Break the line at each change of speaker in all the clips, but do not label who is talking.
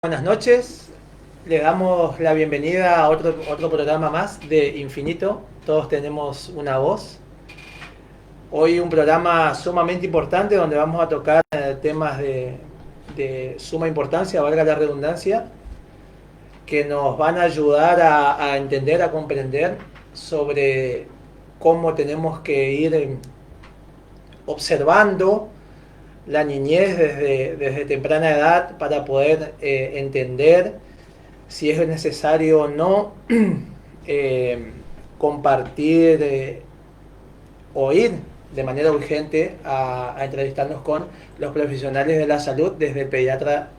Buenas noches, le damos la bienvenida a otro programa más de Infinito. Todos tenemos una voz. Hoy un programa sumamente importante donde vamos a tocar temas de suma importancia, valga la redundancia, que nos van a ayudar a entender, a comprender sobre cómo tenemos que ir observando la niñez desde temprana edad para poder entender si es necesario o no eh, compartir o ir de manera urgente a entrevistarnos con los profesionales de la salud desde el pediatra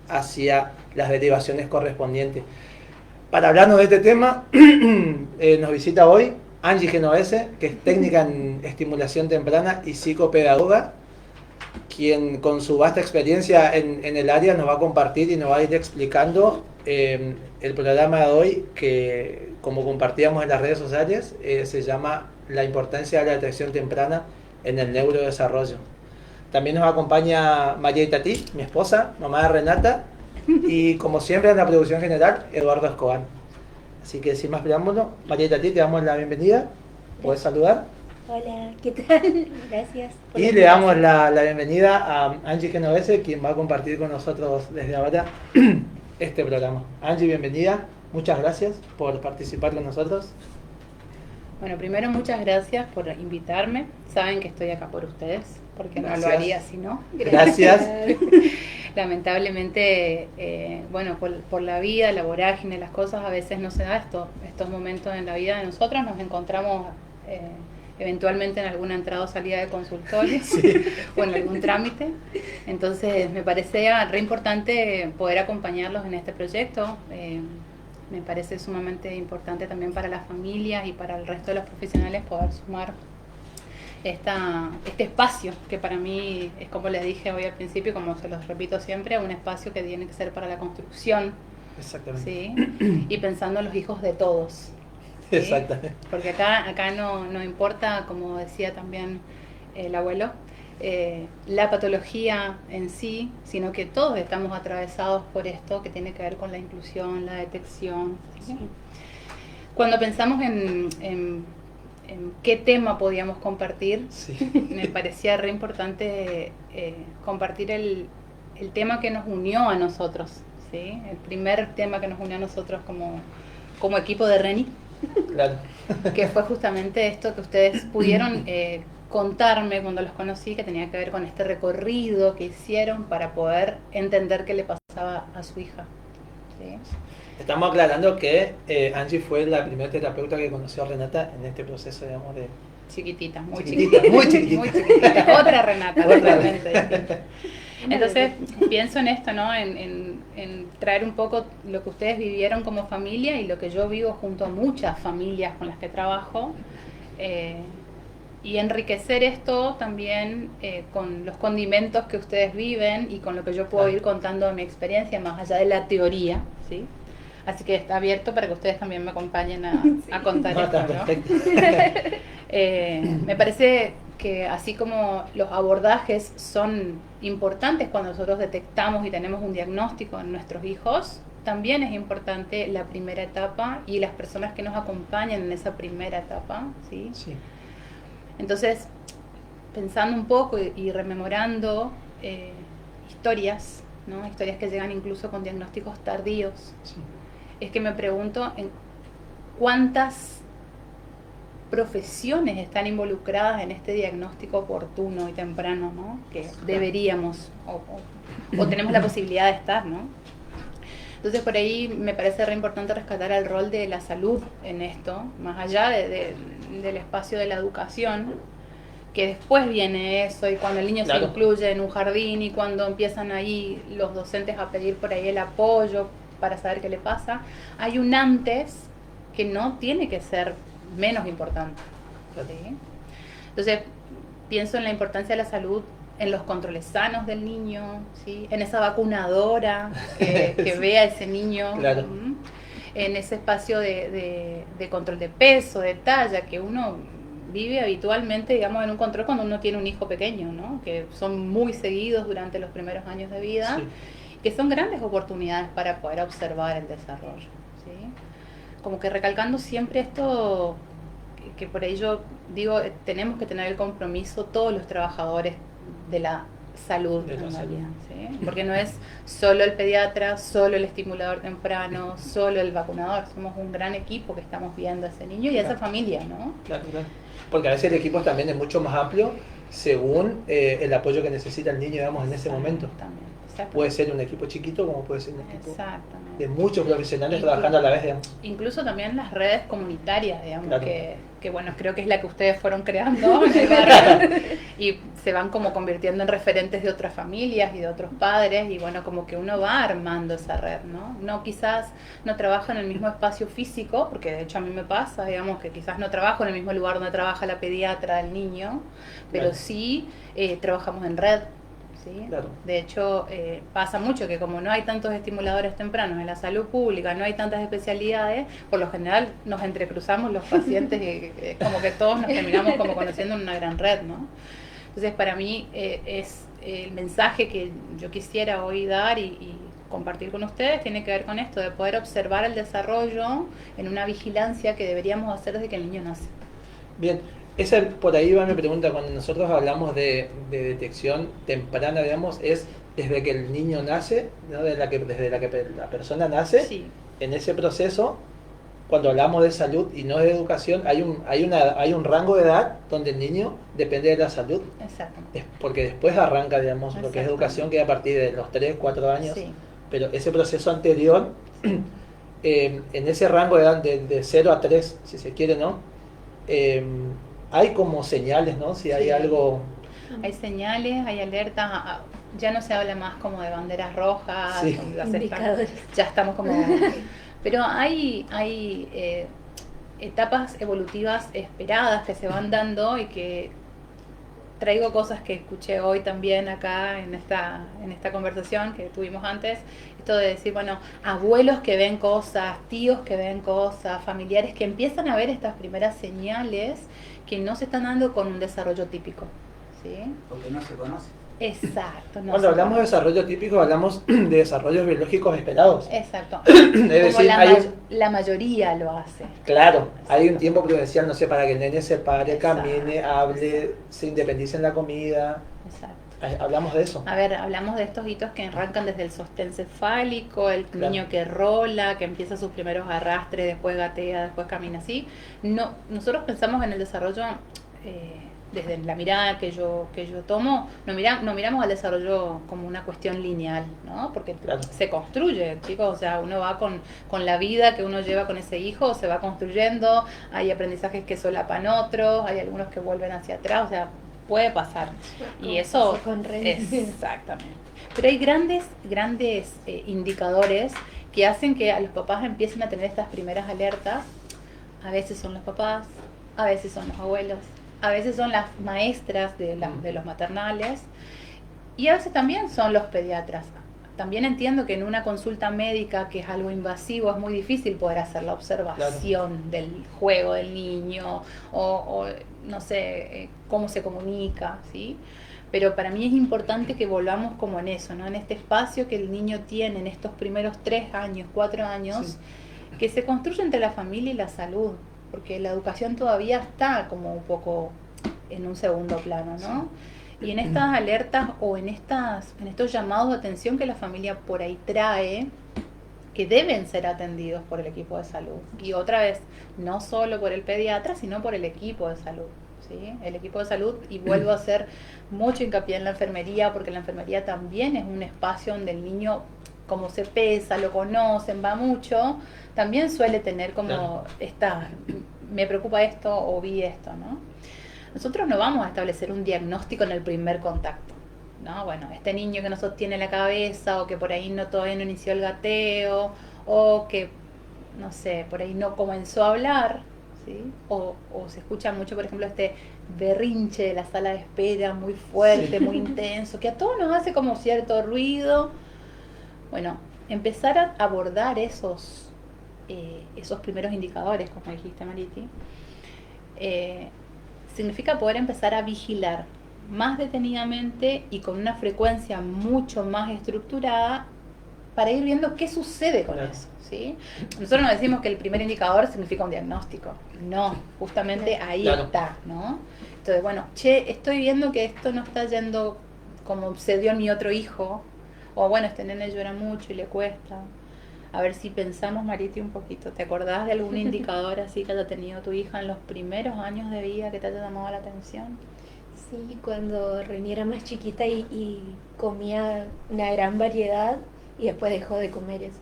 hacia las derivaciones correspondientes. Para hablarnos de este tema nos visita hoy Angie Genovese, que es técnica en estimulación temprana y psicopedagoga, quien con su vasta experiencia en el área nos va a compartir y nos va a ir explicando el programa de hoy, que como compartíamos en las redes sociales, se llama La importancia de la detección temprana en el neurodesarrollo. También nos acompaña María Itatí, mi esposa, mamá de Renata, y como siempre en la producción general, Eduardo Escobar. Así que sin más preámbulo, María Itatí, te damos la bienvenida. ¿Puedes saludar?
Hola, ¿qué tal? Gracias.
Y le damos la bienvenida a Angie Genovese, quien va a compartir con nosotros desde ahora este programa. Angie, bienvenida. Muchas gracias por participar con nosotros.
Bueno, primero muchas gracias por invitarme. Saben que estoy acá por ustedes, porque
Gracias.
no lo haría si no.
Gracias.
Lamentablemente, bueno, por la vida, la vorágine, las cosas, a veces no se da estos momentos en la vida de nosotros. Nos encontramos eventualmente en alguna entrada o salida de consultorio, sí, o en algún trámite. Entonces me parecía re importante poder acompañarlos en este proyecto. Me parece sumamente importante también para las familias y para el resto de los profesionales poder sumar este espacio que para mí es, como les dije hoy al principio, como se los repito siempre, un espacio que tiene que ser para la construcción.
Exactamente.
¿Sí? Y pensando en los hijos de todos. ¿Sí?
Exactamente.
Porque acá no importa, como decía también el abuelo, la patología en sí, sino que todos estamos atravesados por esto que tiene que ver con la inclusión, la detección. ¿Sí? Cuando pensamos en qué tema podíamos compartir, sí, me parecía re importante compartir el tema que nos unió a nosotros, ¿sí? El primer tema que nos unió a nosotros como equipo de RENI. Claro. Que fue justamente esto que ustedes pudieron contarme cuando los conocí, que tenía que ver con este recorrido que hicieron para poder entender qué le pasaba a su hija. ¿Sí?
Estamos aclarando que Angie fue la primera terapeuta que conoció a Renata en este proceso, digamos, de...
Chiquitita, muy
chiquitita.
Muy chiquitita. Otra Renata, totalmente distinta. Entonces pienso en esto, ¿no? En traer un poco lo que ustedes vivieron como familia y lo que yo vivo junto a muchas familias con las que trabajo, y enriquecer esto también con los condimentos que ustedes viven y con lo que yo puedo ir contando de mi experiencia más allá de la teoría, ¿sí? Así que está abierto para que ustedes también me acompañen a contar esto, ¿no? Me parece que así como los abordajes son importantes cuando nosotros detectamos y tenemos un diagnóstico en nuestros hijos, también es importante la primera etapa y las personas que nos acompañan en esa primera etapa, ¿sí? Sí. Entonces, pensando un poco y rememorando historias, ¿no? Historias que llegan incluso con diagnósticos tardíos, sí, es que me pregunto en cuántas profesiones están involucradas en este diagnóstico oportuno y temprano, ¿no? Que deberíamos o tenemos la posibilidad de estar, ¿no? Entonces por ahí me parece re importante rescatar el rol de la salud en esto, más allá del espacio de la educación, que después viene eso y cuando el niño se incluye en un jardín y cuando empiezan ahí los docentes a pedir por ahí el apoyo para saber qué le pasa, hay un antes que no tiene que ser menos importante. ¿Sí? Entonces, pienso en la importancia de la salud, en los controles sanos del niño, ¿sí? En esa vacunadora que vea a ese niño, claro, en ese espacio de control de peso, de talla, que uno vive habitualmente, digamos, en un control cuando uno tiene un hijo pequeño, ¿no? Que son muy seguidos durante los primeros años de vida. Sí. que son grandes oportunidades para poder observar el desarrollo, ¿sí? Como que recalcando siempre esto, que por ahí yo digo, tenemos que tener el compromiso todos los trabajadores de la salud,
De la
en realidad,
salud.
¿sí? Porque no es solo el pediatra, solo el estimulador temprano, solo el vacunador, somos un gran equipo que estamos viendo a ese niño y a esa
Claro.
familia, ¿no?
Claro, claro. Porque a veces el equipo también es mucho más amplio según el apoyo que necesita el niño, digamos, en ese momento.
Exactamente.
Puede ser un equipo chiquito como puede ser un equipo
Exactamente.
de muchos profesionales
Inclu-
trabajando a la vez, digamos.
Incluso también las redes comunitarias, digamos,
Claro.
que bueno, creo que es la que ustedes fueron creando en el barrio y se van como convirtiendo en referentes de otras familias y de otros padres y bueno, como que uno va armando esa red, ¿no? No quizás no trabaja en el mismo espacio físico, porque de hecho a mí me pasa, digamos, que quizás no trabajo en el mismo lugar donde trabaja la pediatra del niño, pero
Claro.
sí trabajamos en red. ¿Sí?
Claro.
De hecho, pasa mucho que como no hay tantos estimuladores tempranos en la salud pública, no hay tantas especialidades, por lo general nos entrecruzamos los pacientes y como que todos nos terminamos como conociendo en una gran red, ¿no? Entonces, para mí es el mensaje que yo quisiera hoy dar y compartir con ustedes tiene que ver con esto, de poder observar el desarrollo en una vigilancia que deberíamos hacer desde que el niño nace.
Bien, esa por ahí va mi pregunta. Cuando nosotros hablamos de detección temprana, digamos, es desde que el niño nace, ¿no? Desde la que la persona nace,
Sí,
en ese proceso, cuando hablamos de salud y no de educación, hay un rango de edad donde el niño depende de la salud,
exactamente.
porque después arranca, digamos, lo que es
Exactamente.
educación, que es a partir de los 3 4 años,
Sí.
pero ese proceso anterior, en ese rango de edad de 0 a 3, si se quiere, ¿no? Eh, hay como señales, ¿no? Si hay
Sí.
algo...
Hay señales, hay alertas, ya no se habla más como de banderas rojas,
Sí.
Indicadores.
ya estamos como... Pero hay etapas evolutivas esperadas que se van dando y que traigo cosas que escuché hoy también acá en esta conversación que tuvimos antes, esto de decir, bueno, abuelos que ven cosas, tíos que ven cosas, familiares que empiezan a ver estas primeras señales que no se están dando con un desarrollo típico, ¿sí?
Porque no se conoce.
Exacto. No
Cuando
se
hablamos de
conoce.
desarrollo típico, hablamos de desarrollos biológicos esperados.
Exacto.
Es
Como
decir, hay un...
la mayoría lo hace.
Claro, hay un tiempo prudencial, no sé, para que el nene se pare,
Exacto.
camine, hable, se independice en la comida.
Exacto.
Hablamos de eso.
A ver, hablamos de estos hitos que arrancan desde el sostén cefálico, el
Claro.
niño que rola, que empieza sus primeros arrastres, después gatea, después camina así. No, nosotros pensamos en el desarrollo desde la mirada que yo tomo, no miramos al desarrollo como una cuestión lineal, ¿no? Porque
Claro.
se construye, chicos, o sea, uno va con la vida que uno lleva con ese hijo, se va construyendo, hay aprendizajes que solapan otros, hay algunos que vuelven hacia atrás, o sea, puede pasar. Y eso
Con René.
exactamente. Pero hay grandes indicadores que hacen que a los papás empiecen a tener estas primeras alertas. A veces son los papás, a veces son los abuelos, a veces son las maestras de los maternales y a veces también son los pediatras. También entiendo que en una consulta médica, que es algo invasivo, es muy difícil poder hacer la observación del juego del niño o no sé, cómo se comunica, ¿sí? Pero para mí es importante que volvamos como en eso, ¿no? En este espacio que el niño tiene en estos primeros 3 años, 4 años,
Sí.
que se construye entre la familia y la salud, porque la educación todavía está como un poco en un segundo plano, ¿no? Y en estas alertas o en estos llamados de atención que la familia por ahí trae, que deben ser atendidos por el equipo de salud. Y otra vez, no solo por el pediatra, sino por el equipo de salud, ¿sí? El equipo de salud, y vuelvo a hacer mucho hincapié en la enfermería, porque la enfermería también es un espacio donde el niño, como se pesa, lo conocen, va mucho, también suele tener como
Claro.
me preocupa esto o vi esto, ¿no? Nosotros no vamos a establecer un diagnóstico en el primer contacto, ¿no? Bueno, este niño que no sostiene la cabeza o que por ahí todavía no inició el gateo o que, no sé, por ahí no comenzó a hablar, ¿sí? O se escucha mucho, por ejemplo, este berrinche de la sala de espera muy fuerte,
Sí.
muy intenso, que a todos nos hace como cierto ruido. Bueno, empezar a abordar esos primeros indicadores, como dijiste, Mariti, significa poder empezar a vigilar más detenidamente y con una frecuencia mucho más estructurada para ir viendo qué sucede con eso, ¿sí? Nosotros no decimos que el primer indicador significa un diagnóstico, no, justamente ahí está, ¿no? Entonces, bueno, estoy viendo que esto no está yendo como se dio en mi otro hijo, o bueno, este nene llora mucho y le cuesta. A ver si pensamos, Mariti, un poquito. ¿Te acordás de algún indicador así que haya tenido tu hija en los primeros años de vida que te haya llamado la atención?
Sí, cuando Reni era más chiquita y comía una gran variedad y después dejó de comer, es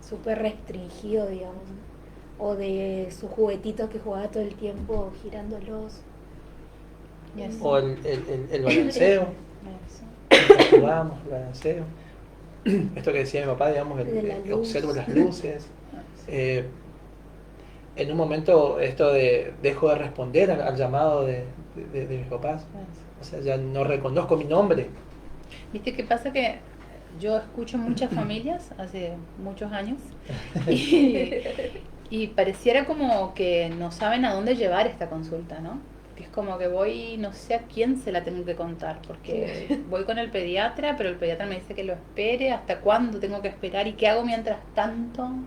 súper restringido, digamos. O de sus juguetitos que jugaba todo el tiempo girándolos.
O el balanceo. Jugábamos, el balanceo. Esto que decía mi papá, digamos, que observo las luces. En un momento esto de dejo de responder al llamado de mis papás. O sea, ya no reconozco mi nombre.
¿Viste qué pasa? Que yo escucho muchas familias hace muchos años y pareciera como que no saben a dónde llevar esta consulta, ¿no? Que es como que voy, no sé a quién se la tengo que contar, porque voy con el pediatra, pero el pediatra me dice que lo espere, hasta cuándo tengo que esperar y qué hago mientras tanto, ¿no?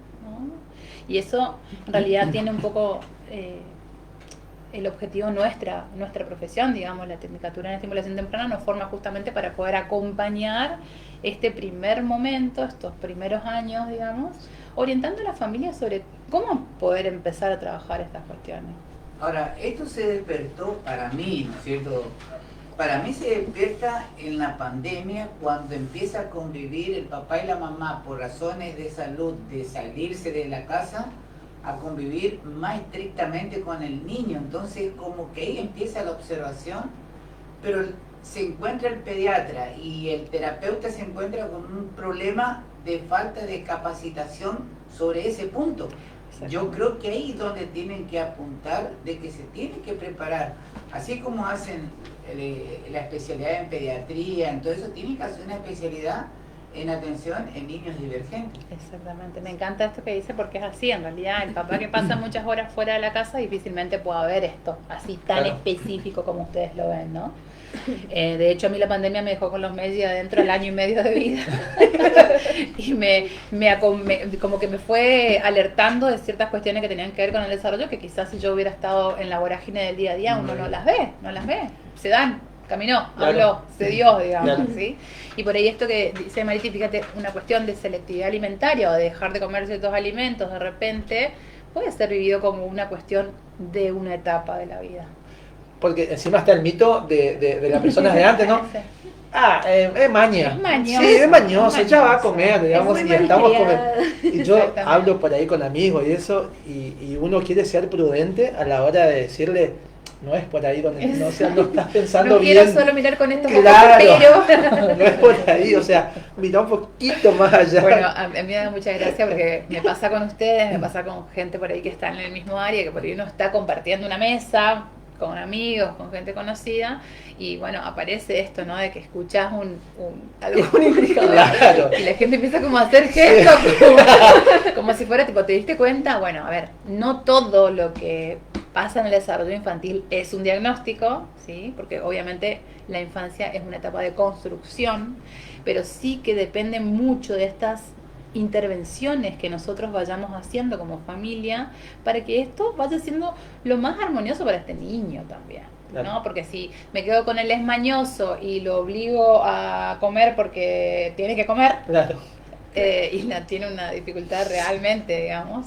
Y eso en realidad tiene un poco el objetivo nuestra profesión, digamos, la Tecnicatura en Estimulación Temprana nos forma justamente para poder acompañar este primer momento, estos primeros años, digamos, orientando a la familia sobre cómo poder empezar a trabajar estas cuestiones.
Ahora, esto se despertó para mí, ¿no es cierto? Para mí se despierta en la pandemia cuando empieza a convivir el papá y la mamá por razones de salud, de salirse de la casa, a convivir más estrictamente con el niño. Entonces, como que ahí empieza la observación, pero se encuentra el pediatra y el terapeuta se encuentra con un problema de falta de capacitación sobre ese punto. Yo creo que ahí es donde tienen que apuntar, de que se tienen que preparar, así como hacen la especialidad en pediatría, en todo eso, tienen que hacer una especialidad en atención en niños divergentes.
Exactamente, me encanta esto que dice porque es así, en realidad el papá que pasa muchas horas fuera de la casa difícilmente pueda ver esto así tan específico como ustedes lo ven, ¿no? De hecho a mí la pandemia me dejó con los Messi adentro el año y medio de vida y como que me fue alertando de ciertas cuestiones que tenían que ver con el desarrollo que quizás si yo hubiera estado en la vorágine del día a día uno no las ve, se dan, caminó, habló, se dio, digamos, ¿sí? Y por ahí esto que dice Mariti, fíjate, una cuestión de selectividad alimentaria o de dejar de comer ciertos alimentos de repente puede ser vivido como una cuestión de una etapa de la vida.
Porque encima está el mito de las personas de antes, ¿no? Es maña.
Es mañoso.
Sí, es mañoso, ya va a comer, digamos, y estamos comiendo. Y yo hablo por ahí con amigos y eso, y uno quiere ser prudente a la hora de decirle, no es por ahí donde no estás pensando
no
bien.
No quiero solo mirar con estos ojos,
pero no es por ahí, o sea, mira un poquito más allá.
Bueno, a mí me da mucha gracia porque me pasa con ustedes, me pasa con gente por ahí que está en el mismo área, que por ahí uno está compartiendo una mesa con amigos, con gente conocida, y bueno, aparece esto, ¿no? De que escuchás algún indicador,
claro.
Y la gente empieza como a hacer gestos, como si fuera, tipo, ¿te diste cuenta? Bueno, a ver, no todo lo que pasa en el desarrollo infantil es un diagnóstico, ¿sí? Porque obviamente la infancia es una etapa de construcción, pero sí que depende mucho de estas intervenciones que nosotros vayamos haciendo como familia para que esto vaya siendo lo más armonioso para este niño también, ¿no? Claro. Porque si me quedo con él es mañoso y lo obligo a comer porque tiene que comer,
claro.
Y tiene una dificultad realmente, digamos,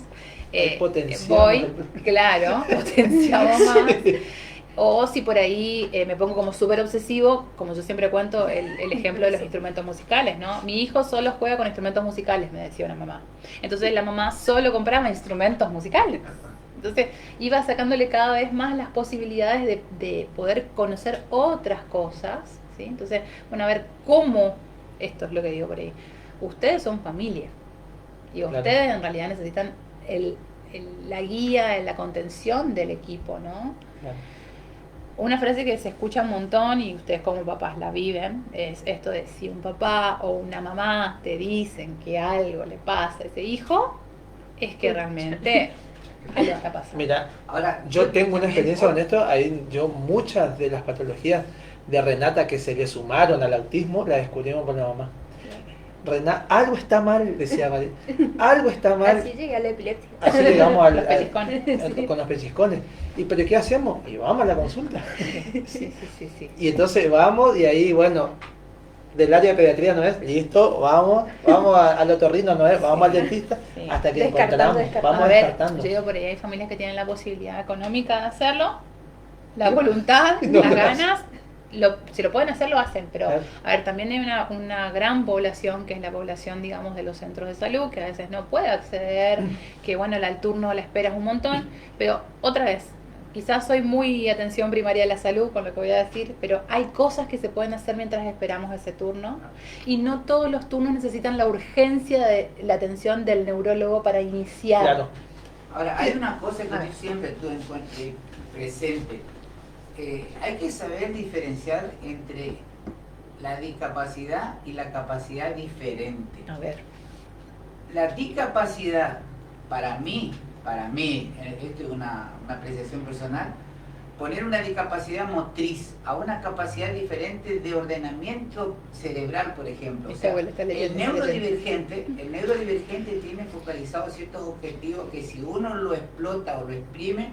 potenciamos más. O si por ahí me pongo como súper obsesivo, como yo siempre cuento el ejemplo de los instrumentos musicales, ¿no? Mi hijo solo juega con instrumentos musicales, me decía una mamá. Entonces la mamá solo compraba instrumentos musicales. Entonces iba sacándole cada vez más las posibilidades de poder conocer otras cosas, ¿sí? Entonces, bueno, a ver cómo, esto es lo que digo por ahí, ustedes son familia y ustedes en realidad necesitan la guía, la contención del equipo, ¿no? Claro. Una frase que se escucha un montón y ustedes como papás la viven es esto de si un papá o una mamá te dicen que algo le pasa a ese hijo, es que realmente algo está pasando.
Mira, ahora yo tengo una experiencia con esto, yo muchas de las patologías de Renata que se le sumaron al autismo las descubrimos por la mamá. algo está mal, decía María, algo está mal.
Así llegué a la epilepsia.
Así llegamos
Los pellizcones.
con los pellizcones. ¿Y pero qué hacemos? Y vamos a la consulta.
Sí.
Y entonces vamos y ahí, bueno, del área de pediatría no es, listo, vamos al otorrino no es, vamos al dentista,
Sí.
hasta que
Descartando,
encontramos,
descartando.
vamos
A ver,
descartando.
yo digo por ahí hay familias que tienen la posibilidad económica de hacerlo, la voluntad,
No
las
lo
ganas, si lo pueden hacer lo hacen, pero
Claro.
a ver, también hay una gran población que es la población, digamos, de los centros de salud, que a veces no puede acceder, que bueno, el turno la espera es un montón, pero otra vez, quizás soy muy atención primaria de la salud con lo que voy a decir, pero hay cosas que se pueden hacer mientras esperamos ese turno y no todos los turnos necesitan la urgencia de la atención del neurólogo para iniciar.
Claro.
Ahora, hay una cosa que
A ver.
yo siempre tuve presente. Hay que saber diferenciar entre la discapacidad y la capacidad diferente.
A ver,
La discapacidad, para mí, esto es una apreciación personal, poner una discapacidad motriz a una capacidad diferente de ordenamiento cerebral, por ejemplo. O
Ese
sea,
abuelo está leyendo,
el neurodivergente tiene focalizados ciertos objetivos que si uno lo explota o lo exprime,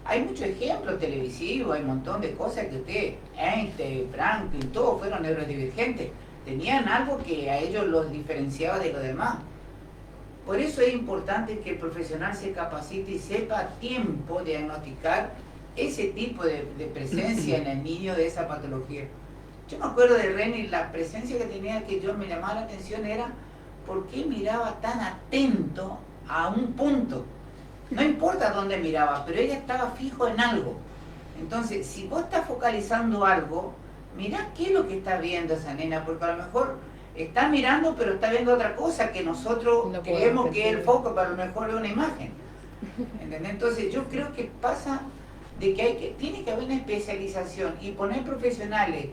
hay muchos ejemplos televisivos, hay un montón de cosas que usted, Einstein, Franklin, todos fueron neurodivergentes. Tenían algo que a ellos los diferenciaba de los demás. Por eso es importante que el profesional se capacite y sepa a tiempo diagnosticar ese tipo de presencia en el niño de esa patología. Yo me acuerdo de Reni, la presencia que tenía que yo me llamaba la atención era por qué miraba tan atento a un punto. No importa dónde miraba, pero ella estaba fijo en algo. Entonces, si vos estás focalizando algo, mirá qué es lo que está viendo esa nena, porque a lo mejor está mirando, pero está viendo otra cosa que nosotros
No
creemos
podemos
que es el
percibir.
foco, pero a lo mejor es una imagen. ¿Entendés? Entonces, yo creo que pasa de que tiene que haber una especialización y poner profesionales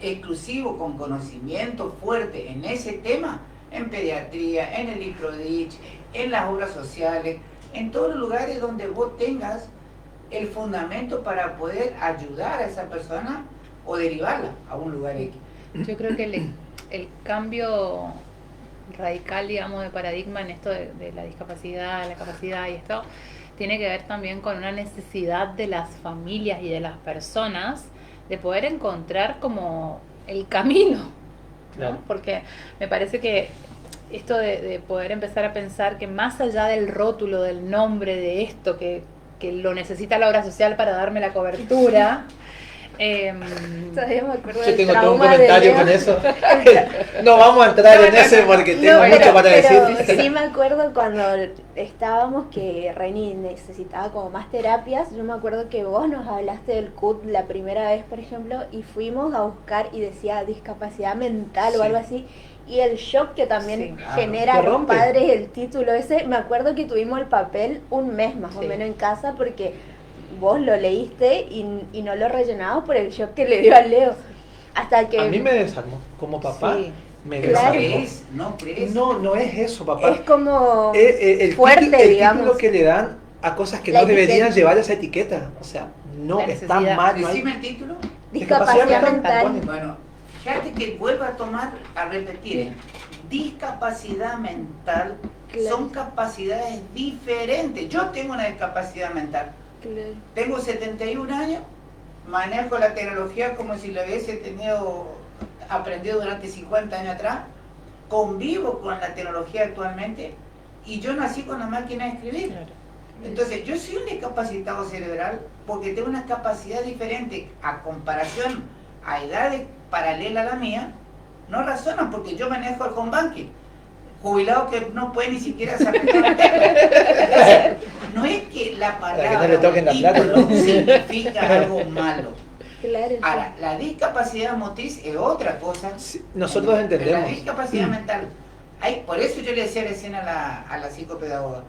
exclusivos con conocimiento fuerte en ese tema, en pediatría, en el IPRODICH, en las obras sociales, en todos los lugares donde vos tengas el fundamento para poder ayudar a esa persona o derivarla a un lugar X.
yo creo que el cambio radical, digamos, de paradigma en esto de la discapacidad, la capacidad y esto, tiene que ver también con una necesidad de las familias y de las personas de poder encontrar como el camino, ¿no?
Claro.
Porque me parece que esto de poder empezar a pensar que más allá del rótulo, del nombre de esto, que lo necesita la obra social para darme la cobertura,
Todavía me acuerdo
Yo
del
tengo todo un
trauma de
comentario
Leo.
con eso. No vamos a entrar en ese porque tengo
No,
mucho para
pero
decir.
sí me acuerdo cuando estábamos que Reni necesitaba como más terapias. Yo me acuerdo que vos nos hablaste del CUT la primera vez, por ejemplo, y fuimos a buscar y decía discapacidad mental o
Sí.
algo así. Y el shock que también
Sí,
claro.
genera
Te
a los
rompe.
padres el título ese. Me acuerdo que tuvimos el papel un mes más o
Sí.
menos en casa porque vos lo leíste y no lo rellenabas por el shock que le dio a Leo. Hasta que
A mí me desarmó. Como papá,
Sí.
me
Claro.
desarmó.
¿No crees?
No es eso, papá.
es como
El
fuerte,
el
digamos.
título que le dan a cosas que
La
no deberían
etiqueta.
llevar esa etiqueta. O sea, no
La
está
necesidad.
mal. No hay-
Decime el título.
discapacidad
mental,
mental.
ponen.
Bueno, fíjate que vuelvo a repetir. Discapacidad mental
Claro.
son capacidades diferentes. Yo tengo una discapacidad mental.
Claro.
Tengo 71 años, manejo la tecnología como si lo hubiese aprendido durante 50 años atrás, convivo con la tecnología actualmente y yo nací con la máquina de escribir.
Claro.
Entonces, yo soy un discapacitado cerebral porque tengo una capacidad diferente a comparación a edades paralelas a la mía. No razonan porque yo manejo el home banking. Jubilado que no puede ni siquiera sacar la tecla. No es que la
Para que
palabra
no le toquen la
o el
plata,
título
¿no?
significa algo malo.
Claro.
Ahora, la discapacidad motriz es otra cosa.
Sí, nosotros
Pero
entendemos.
La discapacidad mental, por eso yo le decía recién a la psicopedagoga,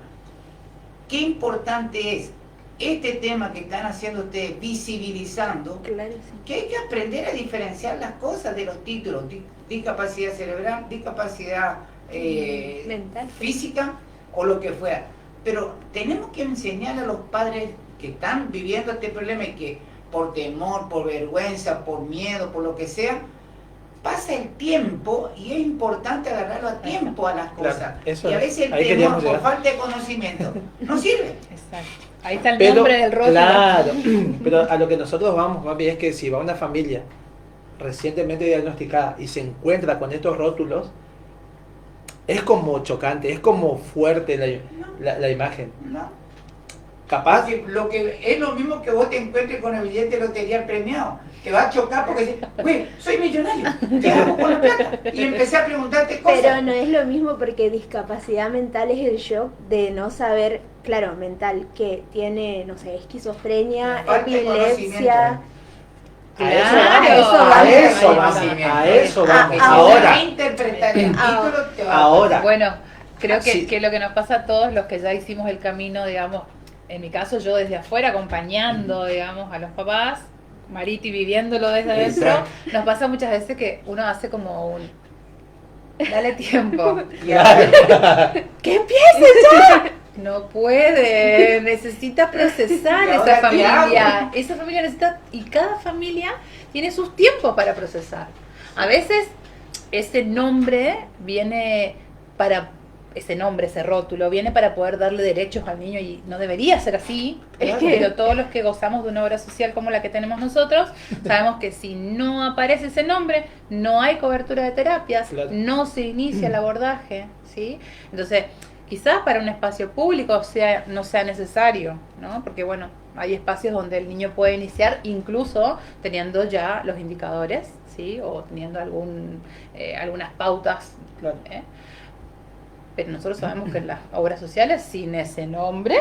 qué importante es este tema que están haciendo ustedes, visibilizando,
Claro, sí.
que hay que aprender a diferenciar las cosas de los títulos, discapacidad cerebral, discapacidad
Mental.
física o lo que fuera. Pero tenemos que enseñar a los padres que están viviendo este problema y que por temor, por vergüenza, por miedo, por lo que sea, pasa el tiempo y es importante agarrarlo a tiempo a las
Claro,
cosas.
eso
Y a
es.
veces el
Ahí
temor
queríamos
por
llegar.
falta de conocimiento no sirve.
Exacto. Ahí está el
Pero,
nombre del rótulo.
claro, pero a lo que nosotros vamos, papi, es que si va una familia recientemente diagnosticada y se encuentra con estos rótulos, es como chocante, es como fuerte la imagen.
¿No?
Capaz,
Lo que es lo mismo que vos te encuentres con el billete de lotería premiado. Te va a chocar porque dices, güey, soy millonario, ¿qué hago con la plata? Y empecé a preguntarte cosas.
Pero no es lo mismo porque discapacidad mental es el shock de no saber, claro, mental, que tiene, no sé, esquizofrenia,
Falta de
epilepsia.
Claro,
a eso
vamos,
vamos, a eso
Ah,
vamos.
ahora.
Ahora,
Interpretar el título te va a
ahora.
Bueno, creo
Sí.
que lo que nos pasa a todos los que ya hicimos el camino, digamos, en mi caso yo desde afuera acompañando, digamos, a los papás, Mariti viviéndolo desde adentro,
Exacto.
nos pasa muchas veces que uno hace como un... Dale tiempo.
Claro.
¡Que empiece ya!
No puede, necesita procesar
¿Y
esa
ahora qué
familia.
hago?
Esa familia necesita, y cada familia tiene sus tiempos para procesar. A veces ese nombre viene para, ese nombre, ese rótulo, viene para poder darle derechos al niño y no debería ser así.
Claro.
Pero todos los que gozamos de una obra social como la que tenemos nosotros, sabemos que si no aparece ese nombre, no hay cobertura de terapias,
Claro.
no se inicia el abordaje, ¿sí? Entonces, quizás para un espacio público no sea necesario, ¿no? Porque bueno, hay espacios donde el niño puede iniciar incluso teniendo ya los indicadores, ¿sí? O teniendo algunas pautas,
Claro.
¿eh? Pero nosotros sabemos que en las obras sociales sin ese nombre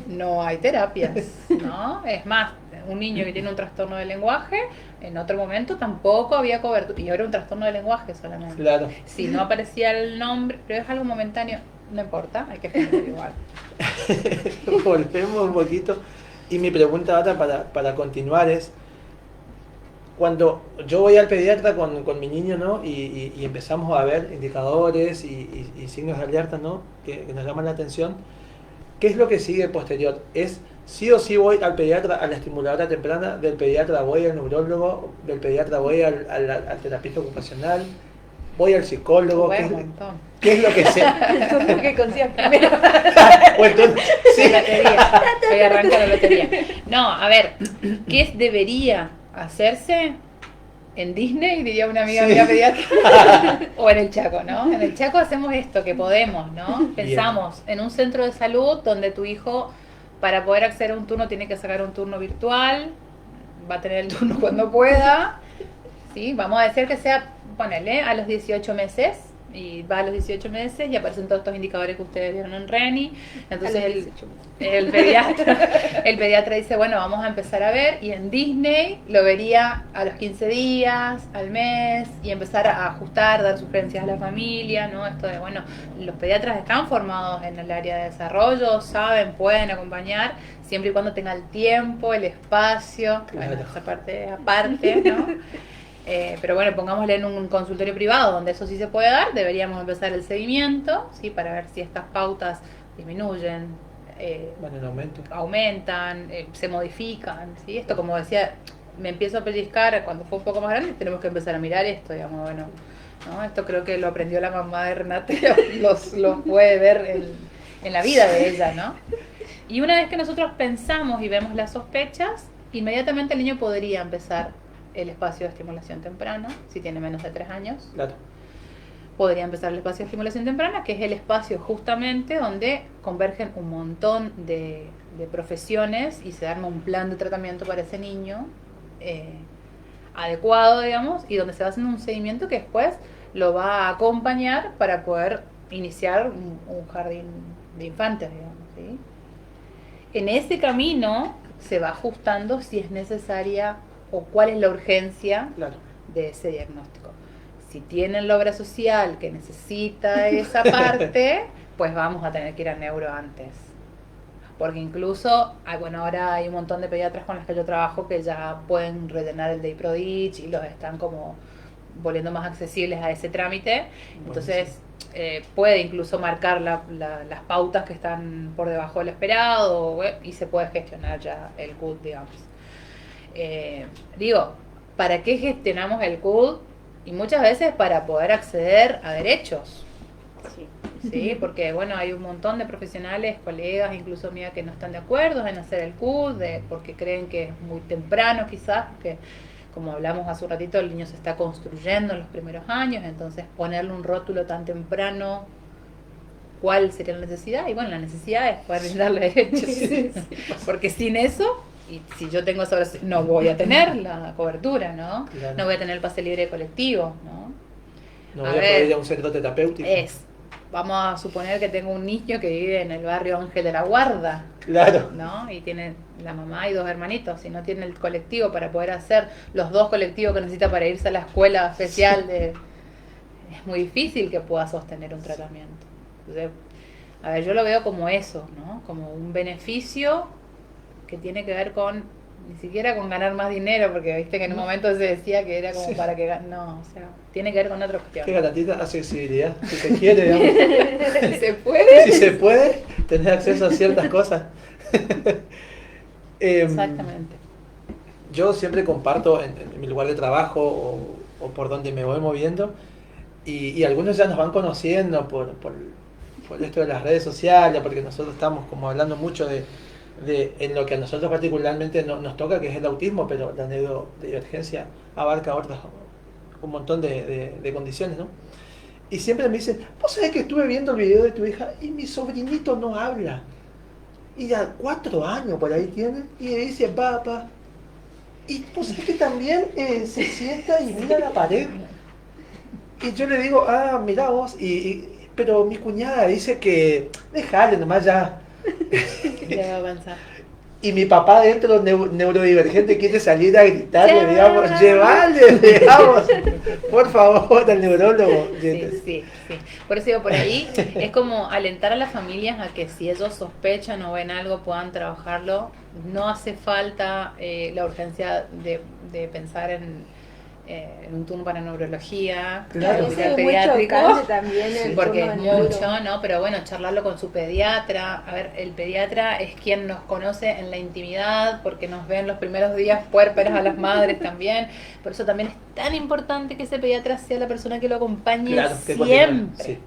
no hay terapias, ¿no? Es más, un niño que tiene un trastorno de lenguaje, en otro momento tampoco había cobertura, y ahora un trastorno de lenguaje solamente.
Claro.
Si no aparecía el nombre, pero es algo momentáneo, no importa, hay que hacerlo igual.
Volvemos un poquito. Y mi pregunta ahora para continuar es, cuando yo voy al pediatra con mi niño, ¿no? Y empezamos a ver indicadores y signos de alerta, ¿no? Que nos llaman la atención, ¿qué es lo que sigue posterior? ¿Es sí o sí voy al pediatra, a la estimuladora temprana, del pediatra voy al neurólogo, del pediatra voy al terapista ocupacional, voy al psicólogo?
Bueno, un montón.
¿Qué es lo que sé?
El turno que consigas primero.
O entonces, sí.
Lotería. Hoy arranca la lotería. No, a ver, ¿qué debería hacerse en Disney? Diría una amiga
Sí.
mía pediatra. O en el Chaco, ¿no? En el Chaco hacemos esto que podemos, ¿no?
Bien.
Pensamos en un centro de salud donde tu hijo, para poder acceder a un turno, tiene que sacar un turno virtual, va a tener el turno cuando pueda, ¿sí? Vamos a decir que sea, ponele, a los 18 meses, y va a los 18 meses y aparecen todos estos indicadores que ustedes vieron en Reni. Entonces el pediatra dice, bueno, vamos a empezar a ver, y en Disney lo vería a los 15 días, al mes, y empezar a ajustar, dar sugerencias a la familia, ¿no? Esto de, bueno, los pediatras están formados en el área de desarrollo, saben, pueden acompañar, siempre y cuando tenga el tiempo, el espacio,
Claro.
bueno, esa parte aparte, ¿no? Pero bueno, pongámosle en un consultorio privado donde eso sí se puede dar, deberíamos empezar el seguimiento, ¿sí? Para ver si estas pautas disminuyen,
Bueno, en aumento.
aumentan, se modifican, ¿sí? Esto, como decía, me empiezo a pellizcar cuando fue un poco más grande, tenemos que empezar a mirar esto, digamos, bueno, ¿no? Esto creo que lo aprendió la mamá de Renate, los puede ver en la vida de ella, ¿no? Y una vez que nosotros pensamos y vemos las sospechas, inmediatamente el niño podría empezar el espacio de estimulación temprana, si tiene menos de 3 años.
Claro.
Podría empezar el espacio de estimulación temprana, que es el espacio justamente donde convergen un montón de profesiones y se arma un plan de tratamiento para ese niño adecuado, digamos, y donde se va haciendo un seguimiento que después lo va a acompañar para poder iniciar un jardín de infantes, digamos, ¿sí? En ese camino se va ajustando si es necesaria o cuál es la urgencia
Claro.
de ese diagnóstico. Si tienen la obra social que necesita esa parte, pues vamos a tener que ir a neuro antes. Porque incluso, bueno, ahora hay un montón de pediatras con los que yo trabajo que ya pueden rellenar el DAY-PRODIG y los están como volviendo más accesibles a ese trámite. Entonces, puede incluso marcar las pautas que están por debajo del esperado, y se puede gestionar ya el CUD, digamos. Digo, ¿para qué gestionamos el CUD? Y muchas veces para poder acceder a derechos.
Sí.
Sí, porque bueno, hay un montón de profesionales, colegas, incluso mía, que no están de acuerdo en hacer el CUT, porque creen que es muy temprano quizás, que como hablamos hace un ratito, el niño se está construyendo en los primeros años, entonces ponerle un rótulo tan temprano, ¿cuál sería la necesidad? Y bueno, la necesidad es poder brindarle derechos, porque sin eso, y si yo tengo esa oración, no voy a tener la cobertura, ¿no?
Claro.
No voy a tener el pase libre colectivo, ¿no?
No
A
voy a
ver,
poder ir a un centro terapéutico.
Vamos a suponer que tengo un niño que vive en el barrio Ángel de la Guarda,
Claro.
¿no? Y tiene la mamá y 2 hermanitos, y no tiene el colectivo para poder hacer los 2 colectivos que necesita para irse a la escuela especial, es muy difícil que pueda sostener un tratamiento. Entonces, a ver, yo lo veo como eso, ¿no? Como un beneficio que tiene que ver con, ni siquiera con ganar más dinero, porque viste que en un momento se decía que era como
Sí.
para que no, o sea, tiene que ver con otra cuestión.
¿Qué garantía? Accesibilidad. Si se quiere, digamos.
¿Se puede?
Si se puede, tener acceso a ciertas cosas.
Exactamente.
Yo siempre comparto en mi lugar de trabajo o por donde me voy moviendo, y algunos ya nos van conociendo por esto de las redes sociales, porque nosotros estamos como hablando mucho de en lo que a nosotros particularmente nos toca, que es el autismo, pero la neurodivergencia abarca un montón de condiciones, ¿no? Y siempre me dicen, vos sabés que estuve viendo el video de tu hija y mi sobrinito no habla. Y ya 4 años por ahí tiene, y le dice, papá. Y vos sabés que también se sienta y mira la pared. Y yo le digo, mirá vos, pero mi cuñada dice que dejale nomás ya.
Ya va a avanzar.
Y mi papá dentro neurodivergente quiere salir a gritarle,
Ya.
digamos, llevarle, digamos, por favor, al neurólogo.
Sí. Por eso digo, por ahí es como alentar a las familias a que si ellos sospechan o ven algo puedan trabajarlo. No hace falta la urgencia de pensar en un turno para neurología,
Claro.
Eso
hospital
es muy
pediátrico,
chocante también el
porque
turno
es
de neuro.
mucho, ¿no? Pero bueno, charlarlo con su pediatra. A ver, el pediatra es quien nos conoce en la intimidad, porque nos ven los primeros días puérperas a las madres también. Por eso también es tan importante que ese pediatra sea la persona que lo acompañe
Claro, que
siempre.
sí.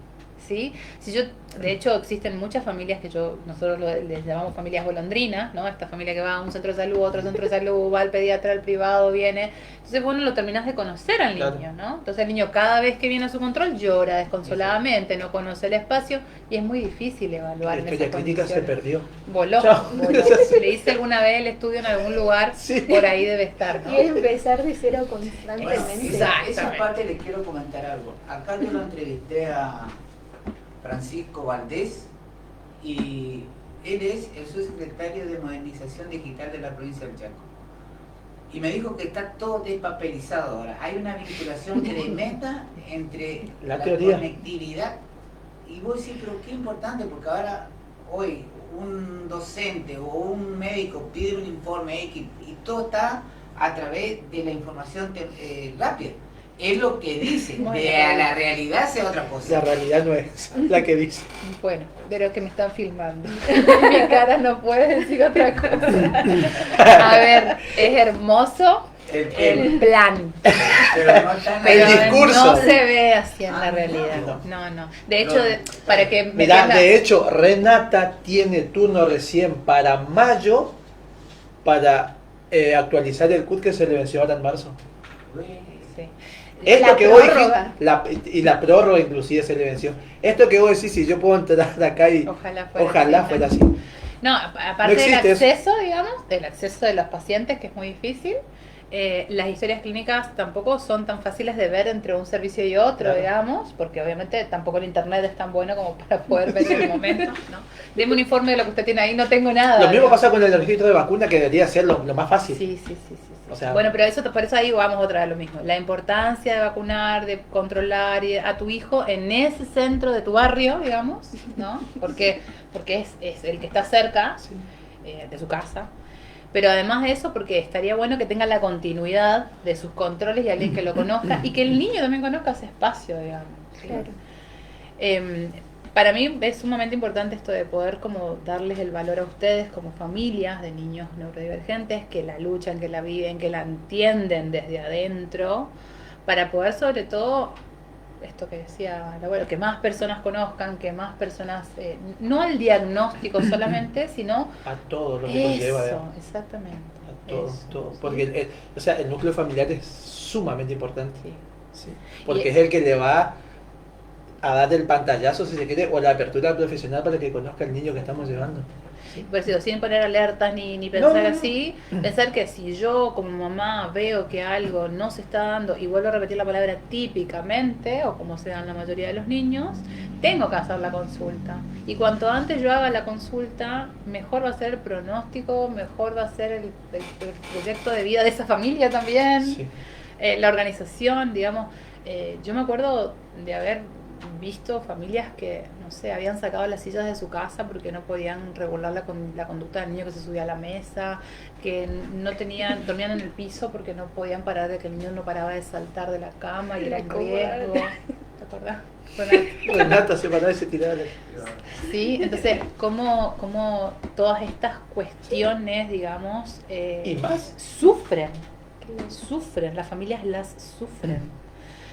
¿Sí? Si yo, de hecho, existen muchas familias que nosotros les llamamos familias golondrinas, ¿no? Esta familia que va a un centro de salud, a otro centro de salud, va al pediatra, al privado, viene. Entonces, bueno, lo terminás de conocer al niño,
Claro.
¿no? Entonces, el niño cada vez que viene a su control llora desconsoladamente, no conoce el espacio y es muy difícil evaluar
La
en
historia
esas
clínica se
condiciones.
perdió.
Voló.
Chao.
Le hice alguna vez el estudio en algún lugar,
Sí.
por ahí debe estar, ¿no?
Y es empezar de cero
Bueno,
constantemente.
esa parte les quiero comentar algo. Acá yo lo entrevisté a Francisco Valdés y él es el subsecretario de Modernización Digital de la provincia del Chaco. Y me dijo que está todo despapelizado ahora. Hay una vinculación tremenda entre
La
la
teoría.
conectividad. Y vos decís, pero qué importante, porque ahora, hoy, un docente o un médico pide un informe X y todo está a través de la información rápida. Es lo que dice,
Bueno,
de a la realidad sea otra cosa.
La realidad no es la que dice.
Bueno, pero que me están filmando. Mi cara no puede decir otra cosa. A ver, es hermoso el plan,
Pero no está en la
pero
El discurso.
no se ve así en la
Ah,
realidad.
no.
No. De hecho, para que me
Mirá,
entiendas-
de hecho, Renata tiene turno recién para mayo para actualizar el CUT que se le venció ahora en marzo.
Sí.
Esto
La
que vos dijiste,
prórroga.
y la prórroga inclusive se le venció. Esto que vos decís, si yo puedo entrar acá y
Ojalá fuera así, ¿no?
fuera así.
No, aparte
No
del
existe eso.
acceso, digamos, del acceso de los pacientes, que es muy difícil, las historias clínicas tampoco son tan fáciles de ver entre un servicio y otro,
Claro.
digamos, porque obviamente tampoco el internet es tan bueno como para poder ver en el momento, ¿no? Deme un informe de lo que usted tiene ahí, no tengo nada.
Lo mismo
digamos.
pasa con el registro de vacuna, que debería ser lo más fácil.
Sí.
O sea,
Bueno, pero por eso ahí vamos otra vez a lo mismo. La importancia de vacunar, de controlar a tu hijo en ese centro de tu barrio, digamos, ¿no? Porque es el que está cerca
sí.
de su casa. Pero además de eso, porque estaría bueno que tenga la continuidad de sus controles y alguien que lo conozca y que el niño también conozca ese espacio, digamos. ¿sí?
Claro.
Para mí es sumamente importante esto de poder como darles el valor a ustedes como familias de niños neurodivergentes, que la luchan, que la viven, que la entienden desde adentro, para poder sobre todo, esto que decía el abuelo, que más personas conozcan, que más personas, no al diagnóstico solamente, sino
A todo lo que conlleva,
eso,
digamos.
exactamente.
A todo,
Eso,
todo.
sí.
Porque o sea, el núcleo familiar es sumamente importante.
Sí.
Sí. Porque
Y-
es el que le va a dar el pantallazo, si se quiere, o la apertura profesional para que conozca al niño que estamos llevando. ¿Sí?
Por eso, sin poner alertas ni
No,
pensar
no, no.
así, pensar que si yo como mamá veo que algo no se está dando, y vuelvo a repetir la palabra típicamente, o como se dan la mayoría de los niños, tengo que hacer la consulta. Y cuanto antes yo haga la consulta, mejor va a ser el pronóstico, mejor va a ser el proyecto de vida de esa familia también,
Sí.
la organización, digamos. Yo me acuerdo de haber visto familias que, no sé, habían sacado las sillas de su casa porque no podían regular la conducta del niño que se subía a la mesa, que no tenían, dormían en el piso porque no podían parar de que el niño no paraba de saltar de la cama y era un riesgo. ¿Te acordás?
Renata se paraba y se tiraba.
Sí, entonces, ¿cómo todas estas cuestiones, digamos,
¿Y más?
sufren, las familias las sufren?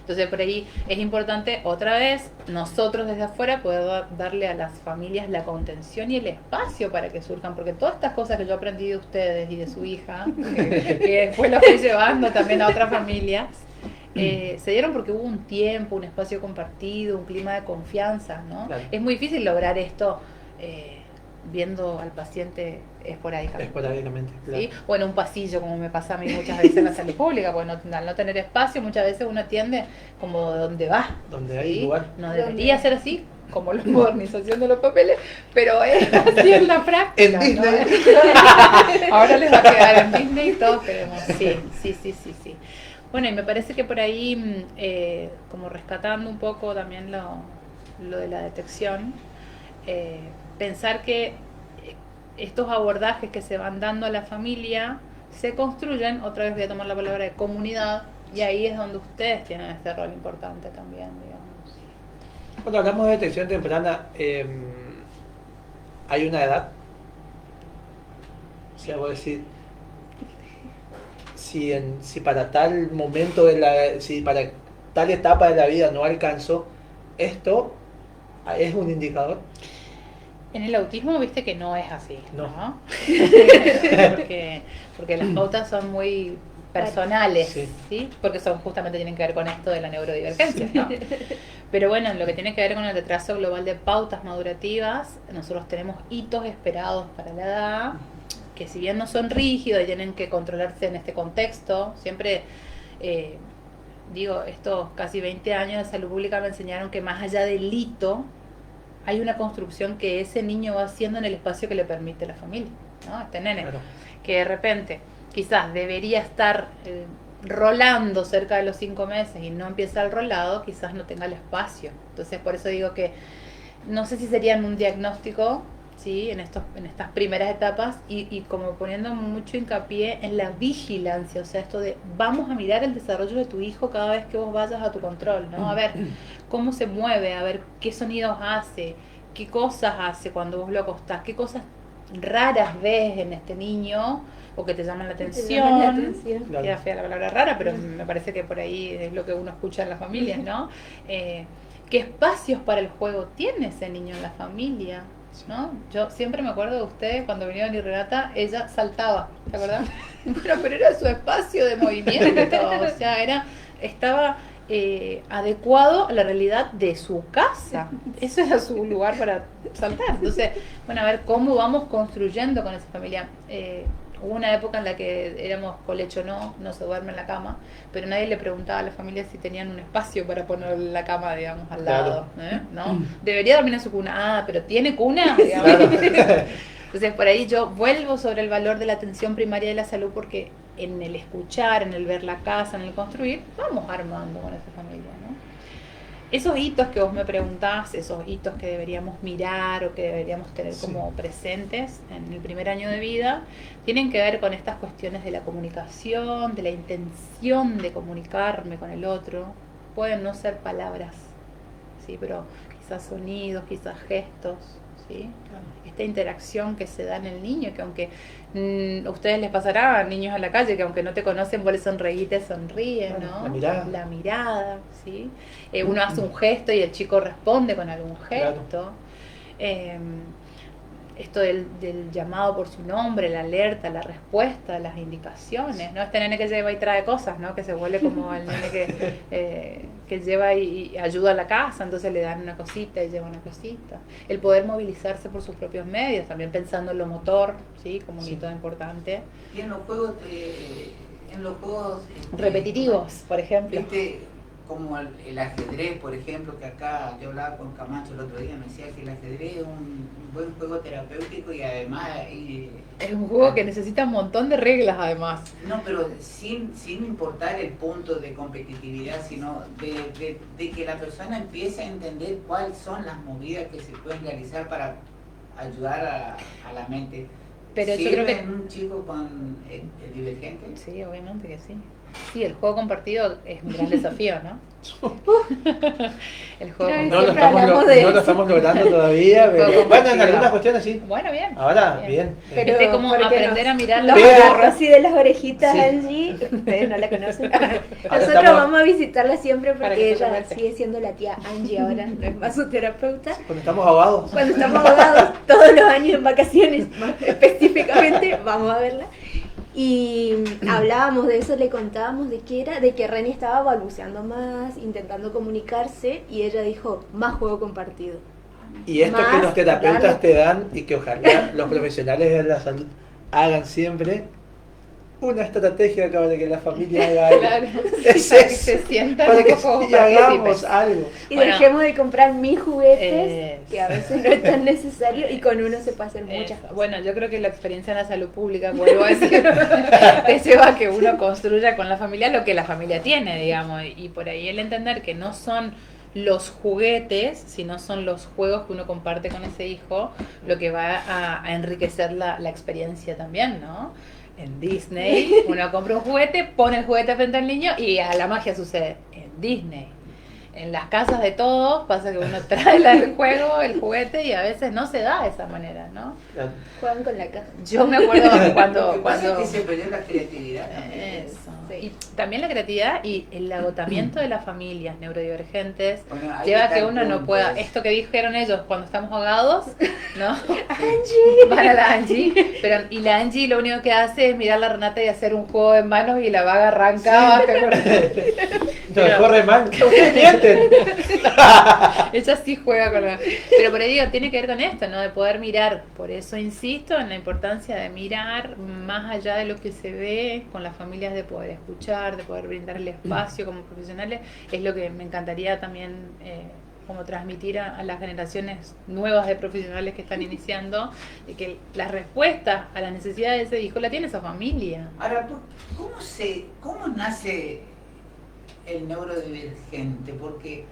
Entonces por ahí es importante otra vez nosotros desde afuera poder darle a las familias la contención y el espacio para que surjan, porque todas estas cosas que yo aprendí de ustedes y de su hija, que después las fui llevando también a otras familias, se dieron porque hubo un tiempo, un espacio compartido, un clima de confianza, ¿no?
Claro.
Es muy difícil lograr esto viendo al paciente esporádicamente.
Esporádicamente, claro.
¿Sí? O en un pasillo, como me pasa a mí muchas veces en la salud pública, porque al no tener espacio, muchas veces uno atiende como de donde va.
Donde hay
¿sí?
lugar.
No debería ser así, como la modernización de los papeles, pero es así en la práctica.
En Disney.
¿no? Ahora les va a quedar en Disney y todos queremos. Sí. Bueno, y me parece que por ahí, como rescatando un poco también lo de la detección, pensar que estos abordajes que se van dando a la familia se construyen, otra vez voy a tomar la palabra de comunidad, y ahí es donde ustedes tienen este rol importante también, digamos.
Cuando hablamos de detección temprana, hay una edad, o sea, voy a decir, si para tal momento si para tal etapa de la vida no alcanzó, esto es un indicador.
En el autismo, viste que no es así,
No.
¿no? porque las pautas son muy personales,
Sí.
¿sí? Porque justamente tienen que ver con esto de la neurodivergencia, ¿no? Pero bueno, en lo que tiene que ver con el retraso global de pautas madurativas, nosotros tenemos hitos esperados para la edad, que si bien no son rígidos y tienen que controlarse en este contexto, siempre, estos casi 20 años de salud pública me enseñaron que más allá del hito, hay una construcción que ese niño va haciendo en el espacio que le permite la familia, ¿no? Este nene,
Claro.
que de repente quizás debería estar rolando cerca de los 5 meses y no empieza el rolado, quizás no tenga el espacio. Entonces por eso digo que no sé si serían un diagnóstico, ¿sí? en estas primeras etapas y como poniendo mucho hincapié en la vigilancia, o sea, esto de vamos a mirar el desarrollo de tu hijo cada vez que vos vayas a tu control, ¿no? A ver cómo se mueve, a ver qué sonidos hace, qué cosas hace cuando vos lo acostás, qué cosas raras ves en este niño o que te llaman la atención.
Claro.
Queda fea la palabra rara, pero me parece que por ahí es lo que uno escucha en las familias, ¿no? ¿Qué espacios para el juego tiene ese niño en la familia? ¿No? Yo siempre me acuerdo de ustedes cuando vinieron y Renata, ella saltaba, ¿te acuerdas? Bueno, pero era su espacio de movimiento, o sea, estaba adecuado a la realidad de su casa. Eso era su lugar para saltar. Entonces, bueno, a ver cómo vamos construyendo con esa familia. Hubo una época en la que éramos colecho no se duerme en la cama, pero nadie le preguntaba a la familia si tenían un espacio para poner la cama, digamos, al lado, ¿no? Debería dormir en su cuna, pero ¿tiene cuna? Digamos.
Claro.
Entonces, por ahí yo vuelvo sobre el valor de la atención primaria de la salud, porque en el escuchar, en el ver la casa, en el construir, vamos armando con esa familia, ¿no? Esos hitos que vos me preguntás, esos hitos que deberíamos mirar o que deberíamos tener como presentes en el primer año de vida, tienen que ver con estas cuestiones de la comunicación, de la intención de comunicarme con el otro. Pueden no ser palabras, ¿sí? Pero quizás sonidos, quizás gestos, ¿sí? Esta interacción que se da en el niño, que aunque a ustedes les pasará a niños en la calle, que aunque no te conocen, vos les sonreís, te sonríen, ¿no? La mirada, ¿sí? Uno hace un gesto y el chico responde con algún gesto. Claro. Esto del llamado por su nombre, la alerta, la respuesta, las indicaciones, ¿no? Este nene que lleva y trae cosas, ¿no? Que se vuelve como el nene que lleva y ayuda a la casa, entonces le dan una cosita y lleva una cosita. El poder movilizarse por sus propios medios, también pensando en lo motor, ¿sí? Como un hito importante.
Y en los juegos
repetitivos, por ejemplo.
Como el ajedrez, por ejemplo, que acá yo hablaba con Camacho el otro día, me decía que el ajedrez es un buen juego terapéutico y además...
es un juego que necesita un montón de reglas, además.
No, pero sin importar el punto de competitividad, sino de que la persona empiece a entender cuáles son las movidas que se pueden realizar para ayudar a la mente.
Pero yo creo que
en un chico con el divergente.
Sí, obviamente que sí. Sí, el juego compartido es un gran desafío, ¿no? El juego
no lo estamos logrando todavía, pero bueno, en algunas cuestiones sí.
Bueno, bien.
Ahora, bien.
Pero es como aprender a mirar
los agarró así de las orejitas, sí. Angie, ustedes no la conocen. Nosotros vamos a visitarla siempre porque ella sigue siendo la tía Angie ahora, no es más su terapeuta.
Cuando estamos ahogados.
Cuando estamos ahogados, todos los años en vacaciones, más específicamente, vamos a verla. Y hablábamos de eso, le contábamos de qué era, de que Reni estaba balbuceando más, intentando comunicarse, y ella dijo, más juego compartido.
Y esto que los terapeutas te dan y que ojalá los profesionales de la salud hagan siempre, una estrategia para que la familia haga algo.
Claro,
es
para que se sientan
para que hagamos algo.
Y dejemos de comprar 1000 juguetes, que a veces no es tan necesario, y con uno se puede hacer muchas cosas.
Bueno, yo creo que la experiencia en la salud pública, vuelvo a decir, te lleva a que uno construya con la familia lo que la familia tiene, digamos, y por ahí el entender que no son los juguetes, sino son los juegos que uno comparte con ese hijo, lo que va a enriquecer la experiencia también, ¿no? En Disney, uno compra un juguete, pone el juguete frente al niño y a la magia sucede. En Disney, en las casas de todos, pasa que uno trae el juego, el juguete, y a veces no se da de esa manera, ¿no?
Juegan con la caja.
Yo me acuerdo cuando
que se perdió la creatividad también.
Eso. Sí. Y también la creatividad y el agotamiento de las familias neurodivergentes lleva a que uno no pueda, esto que dijeron ellos cuando estamos ahogados, ¿no?
Angie.
Para la Angie, y la Angie lo único que hace es mirar a la Renata y hacer un juego de manos y la vaga arrancaba.
No, corre mal, ustedes mienten.
Ella sí juega con la... Pero por ahí digo, tiene que ver con esto, ¿no? De poder mirar. Por eso insisto en la importancia de mirar más allá de lo que se ve con las familias, de poder escuchar, de poder brindar el espacio como profesionales. Es lo que me encantaría también como transmitir a las generaciones nuevas de profesionales que están iniciando, de que las respuestas a las necesidades de ese hijo la tiene esa familia.
Ahora, ¿cómo nace el neurodivergente? Porque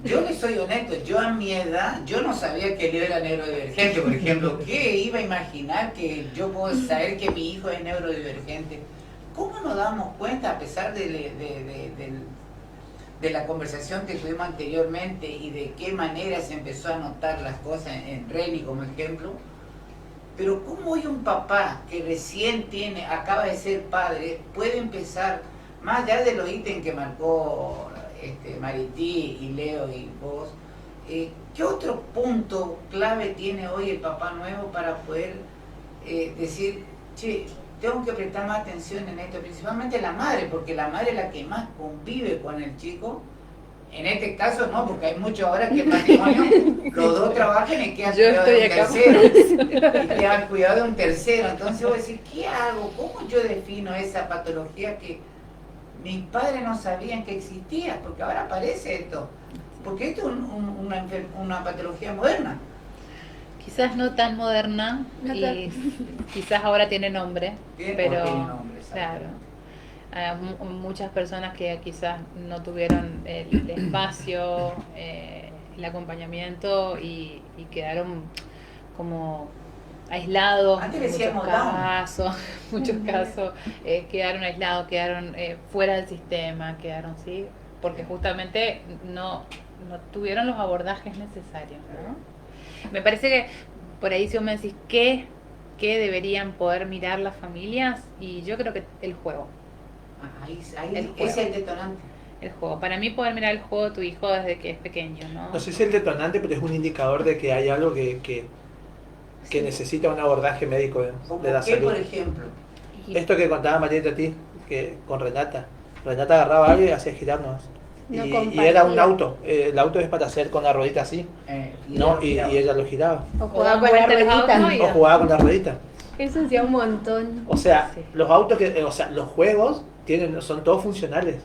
yo le soy honesto, yo a mi edad, yo no sabía que él era neurodivergente, por ejemplo. ¿Qué iba a imaginar que yo puedo saber que mi hijo es neurodivergente? ¿Cómo nos damos cuenta, a pesar de la conversación que tuvimos anteriormente y de qué manera se empezó a notar las cosas en Reni como ejemplo? Pero ¿cómo hoy un papá que recién acaba de ser padre, puede empezar, más allá de los ítems que marcó Marití y Leo y vos, qué otro punto clave tiene hoy el papá nuevo para poder decir, che, tengo que prestar más atención en esto, principalmente la madre, porque la madre es la que más convive con el chico? En este caso no, porque hay muchos ahora que el matrimonio, los dos trabajan y quedan cuidado de un tercero. Y quedan cuidado de un tercero. Entonces voy a decir, ¿qué hago? ¿Cómo yo defino esa patología que mis padres no sabían que existía? Porque ahora aparece esto. Porque esto es una patología moderna.
Quizás no tan moderna, y quizás ahora tiene nombre, pero tiene nombre, claro. Muchas personas que quizás no tuvieron el espacio, el acompañamiento y quedaron como aislados.
Antes
en muchos casos quedaron aislados, quedaron fuera del sistema, quedaron, sí, porque justamente no tuvieron los abordajes necesarios, ¿no? Me parece que por ahí si vos me decís qué deberían poder mirar las familias, y yo creo que el juego.
Ahí
El
ese
juego.
es el detonante.
El juego. Para mí poder mirar el juego de tu hijo desde que es pequeño, ¿no?
No sé si es el detonante, pero es un indicador de que hay algo que
Sí.
necesita un abordaje médico
¿Cómo
de la
qué,
salud.
por ejemplo?
Y-
Esto que contaba Marieta a ti, que con Renata. Renata agarraba algo y hacía girarnos.
No
Y
compartía.
era un auto. El auto es para hacer con la ruedita así. No, y ella lo giraba.
O
O
jugaba con la
vuelta los
ruedita.
autos y-
O jugaba con la ruedita.
Eso hacía un montón.
O sea,
Sí.
los autos o sea, los juegos son todos funcionales.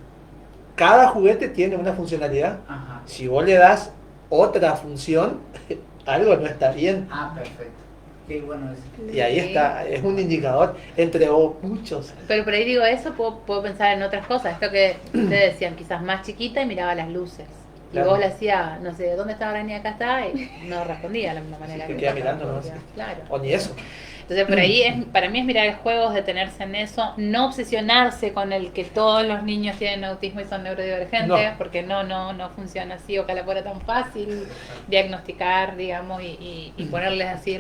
Cada juguete tiene una funcionalidad.
Ajá.
Si vos le das otra función, algo no está bien.
Ah, perfecto. Qué bueno eso.
Y ahí
Sí.
está, es un indicador entre muchos.
Pero por ahí digo eso, puedo pensar en otras cosas. Esto que ustedes decían, quizás más chiquita y miraba las luces. Y
Claro.
vos le hacías, no sé, ¿dónde está Rani? Acá está, y no respondía de la misma manera.
Se
que
queda
vos
mirando, ¿no?
respondías. Claro.
O ni eso.
Entonces por ahí para mí es mirar el juego, es detenerse en eso, no obsesionarse con el que todos los niños tienen autismo y son neurodivergentes,
No.
porque no funciona así, ojalá fuera tan fácil diagnosticar, digamos, y ponerles así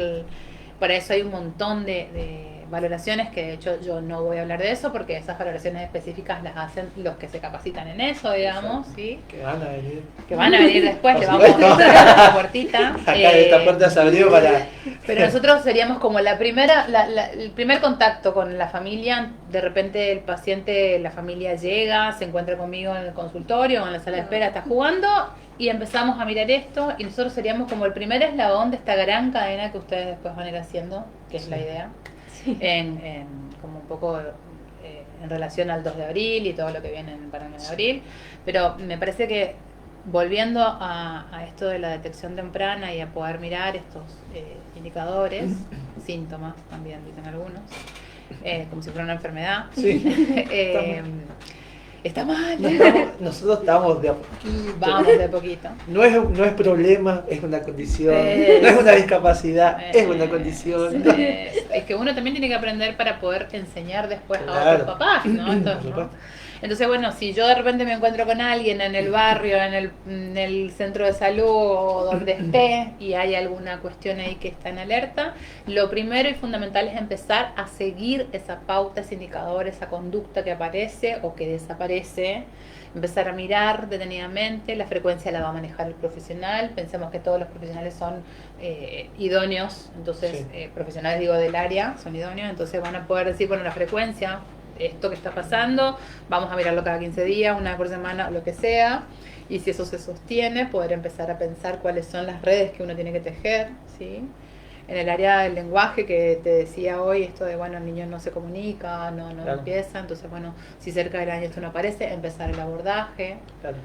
para eso hay un montón de valoraciones que de hecho yo no voy a hablar de eso porque esas valoraciones específicas las hacen los que se capacitan en eso, digamos, ¿sí?
Que van a venir.
Que van a venir después,
Por
le vamos a
supuesto.
abrir la puertita.
Acá esta puerta se abrió para.
Pero nosotros seríamos como el primer contacto con la familia. De repente el paciente, la familia llega, se encuentra conmigo en el consultorio o en la sala de espera, está jugando y empezamos a mirar esto y nosotros seríamos como el primer eslabón de esta gran cadena que ustedes después van a ir haciendo, que es la idea,
Sí.
como un poco en relación al 2 de abril y todo lo que viene en el Paraná de abril. Pero me parece que volviendo a esto de la detección temprana y a poder mirar estos indicadores, síntomas también dicen algunos, como si fuera una enfermedad,
Sí.
está mal.
Nosotros estamos de a poquito.
Vamos de poquito.
No es problema, es una condición.
Es-
No es una discapacidad, es una condición.
Es que uno también tiene que aprender para poder enseñar después a
Claro.
otros papás, ¿no?
Por
Entonces, ¿no?
supuesto.
Entonces, bueno, si yo de repente me encuentro con alguien en el barrio, en el centro de salud o donde esté y hay alguna cuestión ahí que está en alerta, lo primero y fundamental es empezar a seguir esa pauta, ese indicador, esa conducta que aparece o que desaparece. Empezar a mirar detenidamente, la frecuencia la va a manejar el profesional, pensemos que todos los profesionales son idóneos, entonces
Sí.
profesionales digo del área, son idóneos, entonces van a poder decir, bueno, la frecuencia, esto que está pasando, vamos a mirarlo cada 15 días, una vez por semana, lo que sea, y si eso se sostiene, poder empezar a pensar cuáles son las redes que uno tiene que tejer, ¿sí? En el área del lenguaje que te decía hoy, esto de, bueno, el niño no se comunica, no
Claro.
empieza, entonces, bueno, si cerca del año esto no aparece, empezar el abordaje.
Claro.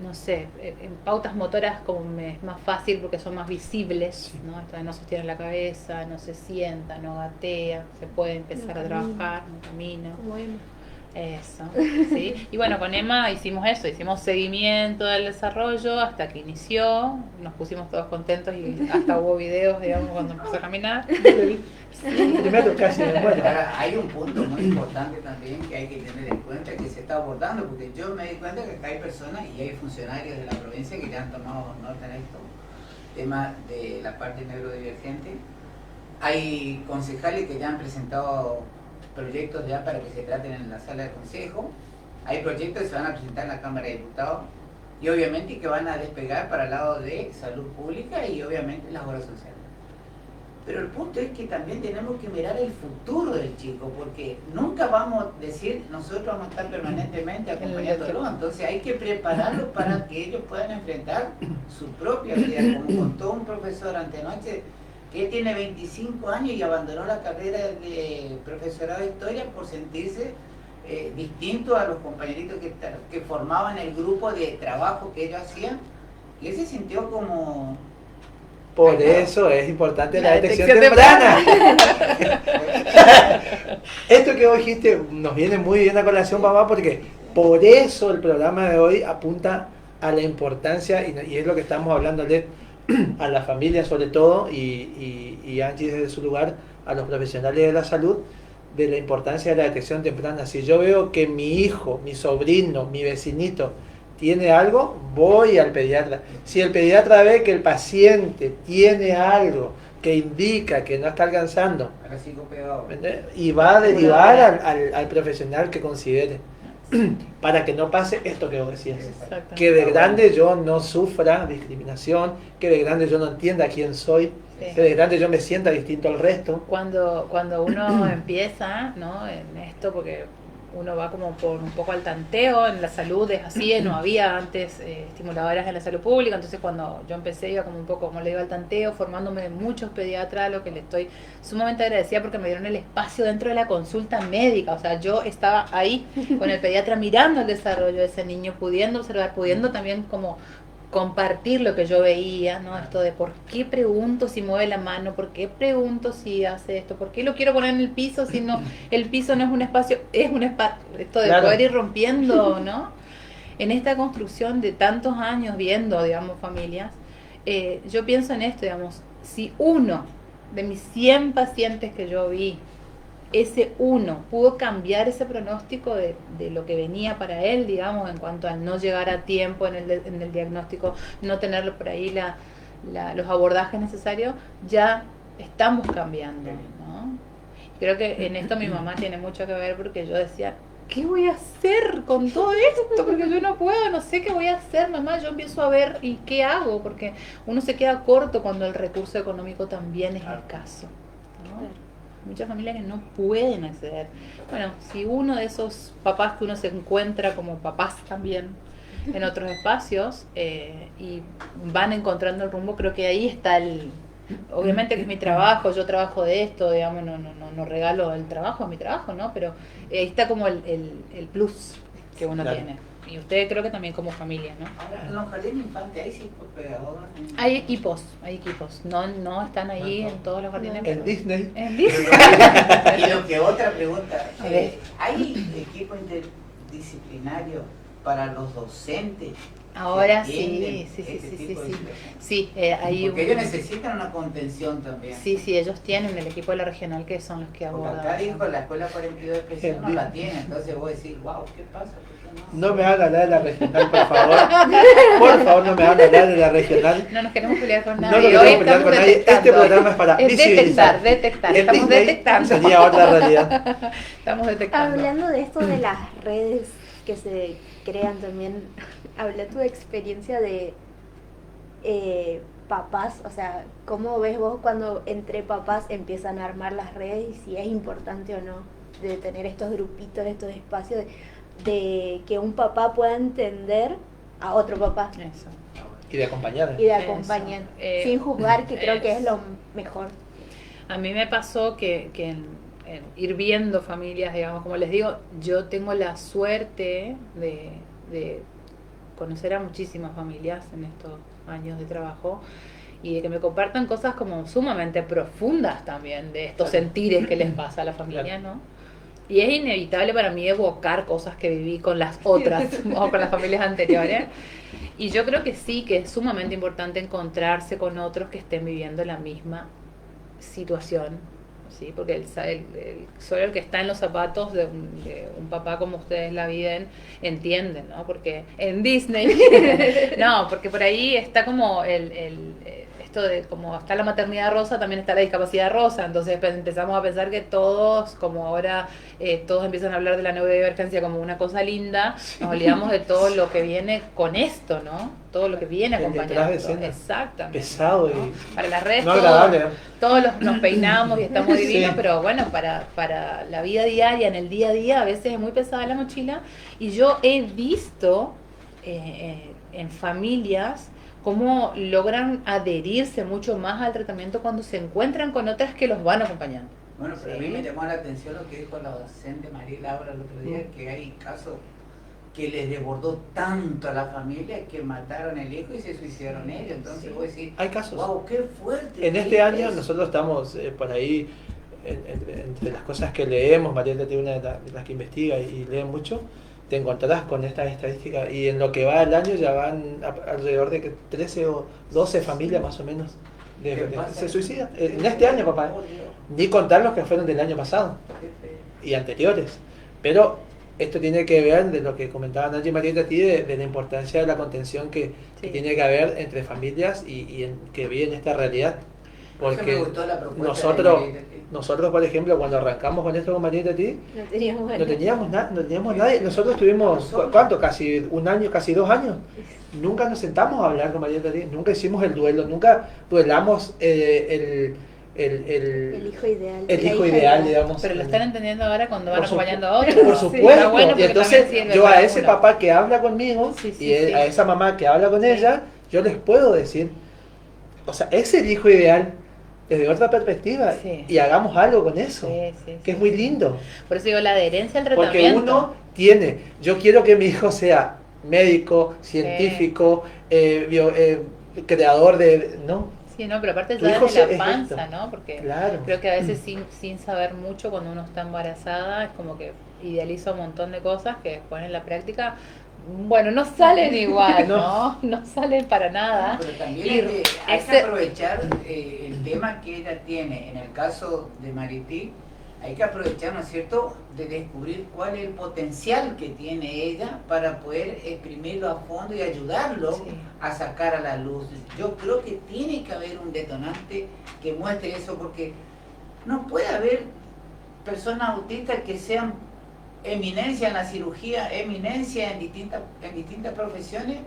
No sé, en pautas motoras como me es más fácil porque son más visibles,
Sí.
¿no? Esto de no sostiene la cabeza, no se sienta, no gatea, se puede empezar
No
a
camina.
trabajar, no camina.
Como Emma.
Eso, ¿sí? Y bueno, con Emma hicimos eso, hicimos seguimiento del desarrollo hasta que inició, nos pusimos todos contentos y hasta hubo videos, digamos, cuando empezó a caminar.
Primero casi me muero.
Ahora, hay un punto muy importante también que hay que tener en cuenta que se está abordando, porque yo me di cuenta que acá hay personas y hay funcionarios de la provincia que ya han tomado nota en esto, tema de la parte neurodivergente. Hay concejales que ya han presentado proyectos ya para que se traten en la sala de consejo. Hay proyectos que se van a presentar en la Cámara de Diputados y obviamente que van a despegar para el lado de salud pública y obviamente las obras sociales. Pero el punto es que también tenemos que mirar el futuro del chico, porque nunca vamos a decir, nosotros vamos a estar permanentemente acompañándolos, entonces hay que prepararlos para que ellos puedan enfrentar su propia vida, como contó un profesor antenoche, que él tiene 25 años y abandonó la carrera de profesorado de historia por sentirse distinto a los compañeritos que formaban el grupo de trabajo que ellos hacían, y él se sintió como...
Por eso es importante la
La
detección
detección
temprana. Esto que vos dijiste nos viene muy bien a colación, papá, porque por eso el programa de hoy apunta a la importancia, y es lo que estamos hablando a la familia sobre todo, y Angie desde su lugar, a los profesionales de la salud, de la importancia de la detección temprana. Si yo veo que mi hijo, mi sobrino, mi vecinito tiene algo, voy al pediatra. Si el pediatra ve que el paciente tiene algo que indica que no está alcanzando,
A la psicopedagoga.
¿entendés? Y va a derivar al profesional que considere, para que no pase esto que vos decías.
Exactamente.
Que de grande yo no sufra discriminación, que de grande yo no entienda quién soy,
Sí.
que de grande yo me sienta distinto al resto.
Cuando uno empieza, ¿no? En esto, porque uno va como por un poco al tanteo, en la salud es así, no había antes estimuladoras en la salud pública, entonces cuando yo empecé iba como un poco, como le digo, al tanteo, formándome de muchos pediatras, a lo que le estoy sumamente agradecida porque me dieron el espacio dentro de la consulta médica, o sea, yo estaba ahí con el pediatra mirando el desarrollo de ese niño, pudiendo observar, pudiendo también como compartir lo que yo veía, ¿no? Esto de por qué pregunto si mueve la mano, por qué pregunto si hace esto, por qué lo quiero poner en el piso si no, el piso no es un espacio, es un espacio, esto de
Claro.
poder ir rompiendo, ¿no? En esta construcción de tantos años viendo, digamos, familias, yo pienso en esto, digamos, si uno de mis 100 pacientes que yo vi, ese uno pudo cambiar ese pronóstico de lo que venía para él, digamos, en cuanto al no llegar a tiempo en el diagnóstico, no tener por ahí los abordajes necesarios, ya estamos cambiando, ¿no? Creo que en esto mi mamá tiene mucho que ver porque yo decía, ¿qué voy a hacer con todo esto? Porque yo no puedo, no sé qué voy a hacer, mamá. Yo empiezo a ver y qué hago, porque uno se queda corto cuando el recurso económico también es escaso, ¿no? Muchas familias que no pueden acceder. Bueno, si uno de esos papás que uno se encuentra como papás también en otros espacios y van encontrando el rumbo, creo que ahí está obviamente que es mi trabajo, yo trabajo de esto, digamos, no regalo el trabajo, es mi trabajo, ¿no? Pero ahí está como el plus que uno
Claro.
tiene. Y ustedes creo que también como familia, ¿no?
Ahora, en los jardines infantes hay psicopedagogas.
Hay equipos, no están ahí en todos los jardines.
En
pero-
Disney,
En Disney.
Y lo que otra pregunta,
A ver.
¿hay equipo interdisciplinario para los docentes?
Ahora
que
sí,
atienden
sí,
este
sí,
tipo de
sí.
situaciones?
Sí, hay
Porque ellos necesitan una contención también.
Sí, ellos tienen el equipo de la regional que son los que
Porque
abordan.
acá dijo la escuela 42 de expresión no la tiene, entonces vos decís, wow, ¿qué pasa? ¿Por qué
no me hagan hablar de la regional, por favor. Por favor, no me hagan hablar de la regional.
No nos queremos pelear con
No
nadie.
lo
Hoy
queremos pelear
estamos
con nadie. Este
detectando.
programa es para
Es
visibilizar.
detectar.
En
Estamos
Disney
detectando.
sería otra realidad.
Estamos detectando.
Hablando de esto de las redes que se crean también, habla tu experiencia de papás, o sea, ¿cómo ves vos cuando entre papás empiezan a armar las redes y si es importante o no de tener estos grupitos, estos espacios de que un papá pueda entender a otro papá
Eso.
Y de acompañar.
y de
Eso.
acompañar, sin juzgar, que creo que es
Eso.
lo mejor.
A mí me pasó que en ir viendo familias, digamos, como les digo, yo tengo la suerte de conocer a muchísimas familias en estos años de trabajo y de que me compartan cosas como sumamente profundas también de estos
Claro.
sentires que les pasa a la familia,
Claro.
¿no? Y es inevitable para mí evocar cosas que viví con las otras o con las familias anteriores. Y yo creo que sí, que es sumamente importante encontrarse con otros que estén viviendo la misma situación, ¿sí? Porque solo el que está en los zapatos de un papá como ustedes la viven, entienden, ¿no? Porque en Disney, no, porque por ahí está como esto de como está la maternidad rosa, también está la discapacidad rosa, entonces empezamos a pensar que todos, como ahora todos empiezan a hablar de la neurodivergencia como una cosa linda, nos olvidamos de todo lo que viene con esto, ¿no? Todo lo que viene
El detrás
acompañando.
de escena.
Exactamente.
Pesado
¿no?
y
Para las redes
no
todo-
agradable.
todos nos peinamos y estamos divinos,
Sí.
pero bueno, para la vida diaria, en el día a día, a veces es muy pesada la mochila. Y yo he visto en familias cómo logran adherirse mucho más al tratamiento cuando se encuentran con otras que los van acompañando.
Bueno, pero
Sí.
a mí me llamó la atención lo que dijo la docente María Laura el otro día, que hay casos que les desbordó tanto a la familia que mataron el hijo y se suicidaron ellos. Entonces
Sí.
voy a decir,
hay casos.
wow, qué fuerte.
En
¿qué
este
es
año
eso?
nosotros estamos por ahí, entre las cosas que leemos, Mariela tiene una de las que investiga y lee mucho, te encontrarás con estas estadísticas y en lo que va el año ya van alrededor de que 13 o 12 familias más o menos
¿Qué pasa?
se suicidan. En este año, papá,
Por Dios,
ni contar los que fueron del año pasado
qué feo.
y anteriores. Pero esto tiene que ver de lo que comentaban Angie y Marieta a ti, de la importancia de la contención que
Sí.
tiene que haber entre familias que viven esta realidad.
Por eso me
Porque
gustó la propuesta de
nosotros,
Marieta.
nosotros, por ejemplo, cuando arrancamos con esto con Marieta a ti,
No teníamos
no teníamos no teníamos nadie. Nosotros tuvimos, ¿cuánto? Casi un año, casi 2 años. Nunca nos sentamos a hablar con Marieta a ti, nunca hicimos el duelo, nunca duelamos
el hijo ideal.
el
la
hijo
hija
ideal, digamos.
Pero lo están entendiendo ahora cuando van
Por
acompañando
supu-
a otros.
Por
Sí,
supuesto.
está bueno
Y
porque
entonces
también sirve
yo a
para
ese
uno.
papá que habla conmigo
Sí, sí,
y
sí.
a esa mamá que habla con
Sí.
ella, yo les puedo decir, o sea, es el hijo ideal desde otra perspectiva
Sí.
y hagamos algo con eso,
Sí, sí,
que
sí.
es muy lindo.
Por eso digo la adherencia al
Porque
tratamiento.
uno yo quiero que mi hijo sea médico, científico, creador ¿no?
Sí, no, pero aparte
Tu
ya
hijo
desde
es
la panza,
esto.
¿no? Porque
Claro.
creo que a veces sin saber mucho cuando uno está embarazada es como que idealiza un montón de cosas que después en la práctica, bueno, no salen igual, ¿no? No salen para nada.
Pero también
Y
hay que
ese-
aprovechar el tema que ella tiene. En el caso de Marití, hay que aprovechar, ¿no es cierto?, de descubrir cuál es el potencial que tiene ella para poder exprimirlo a fondo y ayudarlo
Sí.
a sacar a la luz. Yo creo que tiene que haber un detonante que muestre eso, porque no puede haber personas autistas que sean eminencia en la cirugía, eminencia en distintas profesiones.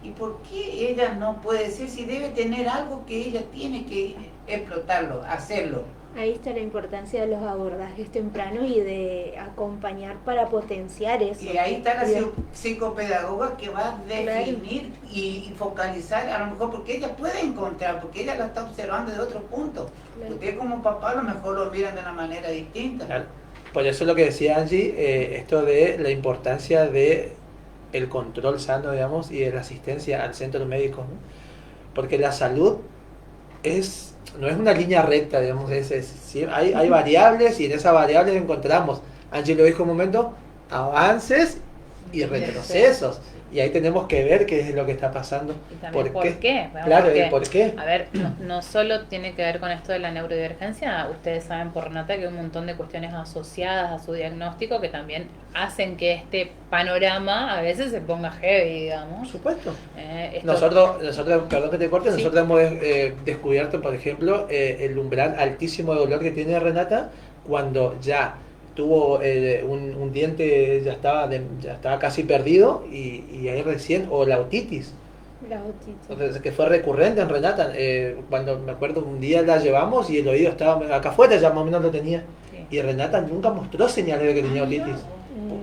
¿Y por qué ella no puede ser si debe tener algo que ella tiene que explotarlo, hacerlo?
Ahí está la importancia de los abordajes tempranos y de acompañar para potenciar eso.
Y ahí está la
Y de-
psicopedagoga que va a definir y focalizar, a lo mejor porque ella puede encontrar, porque ella la está observando de otro punto.
Claro.
Usted como papá a lo mejor lo miran de una manera distinta.
Claro. Por eso es lo que decía Angie, esto de la importancia de el control sano, digamos, y de la asistencia al centro médico, ¿no? Porque la salud no es una línea recta, digamos, sí, hay variables y en esas variables encontramos, Angie lo dijo un momento, avances y retrocesos. Y ahí tenemos que ver qué es lo que está pasando.
Y también por qué. Bueno,
Claro,
porque,
el por qué.
a ver, no solo tiene que ver con esto de la neurodivergencia, ustedes saben por Renata que hay un montón de cuestiones asociadas a su diagnóstico que también hacen que este panorama a veces se ponga heavy,
Por
digamos.
supuesto.
Esto-
Nosotros, perdón que te corte,
Sí.
nosotros hemos descubierto, por ejemplo, el umbral altísimo de dolor que tiene Renata cuando ya tuvo un diente, ya estaba casi perdido y ahí recién, o la otitis,
la otitis.
entonces, que fue recurrente en Renata. Cuando me acuerdo un día la llevamos y el oído estaba acá afuera, ya más o menos lo tenía.
Sí.
Y Renata nunca mostró señales de que tenía otitis.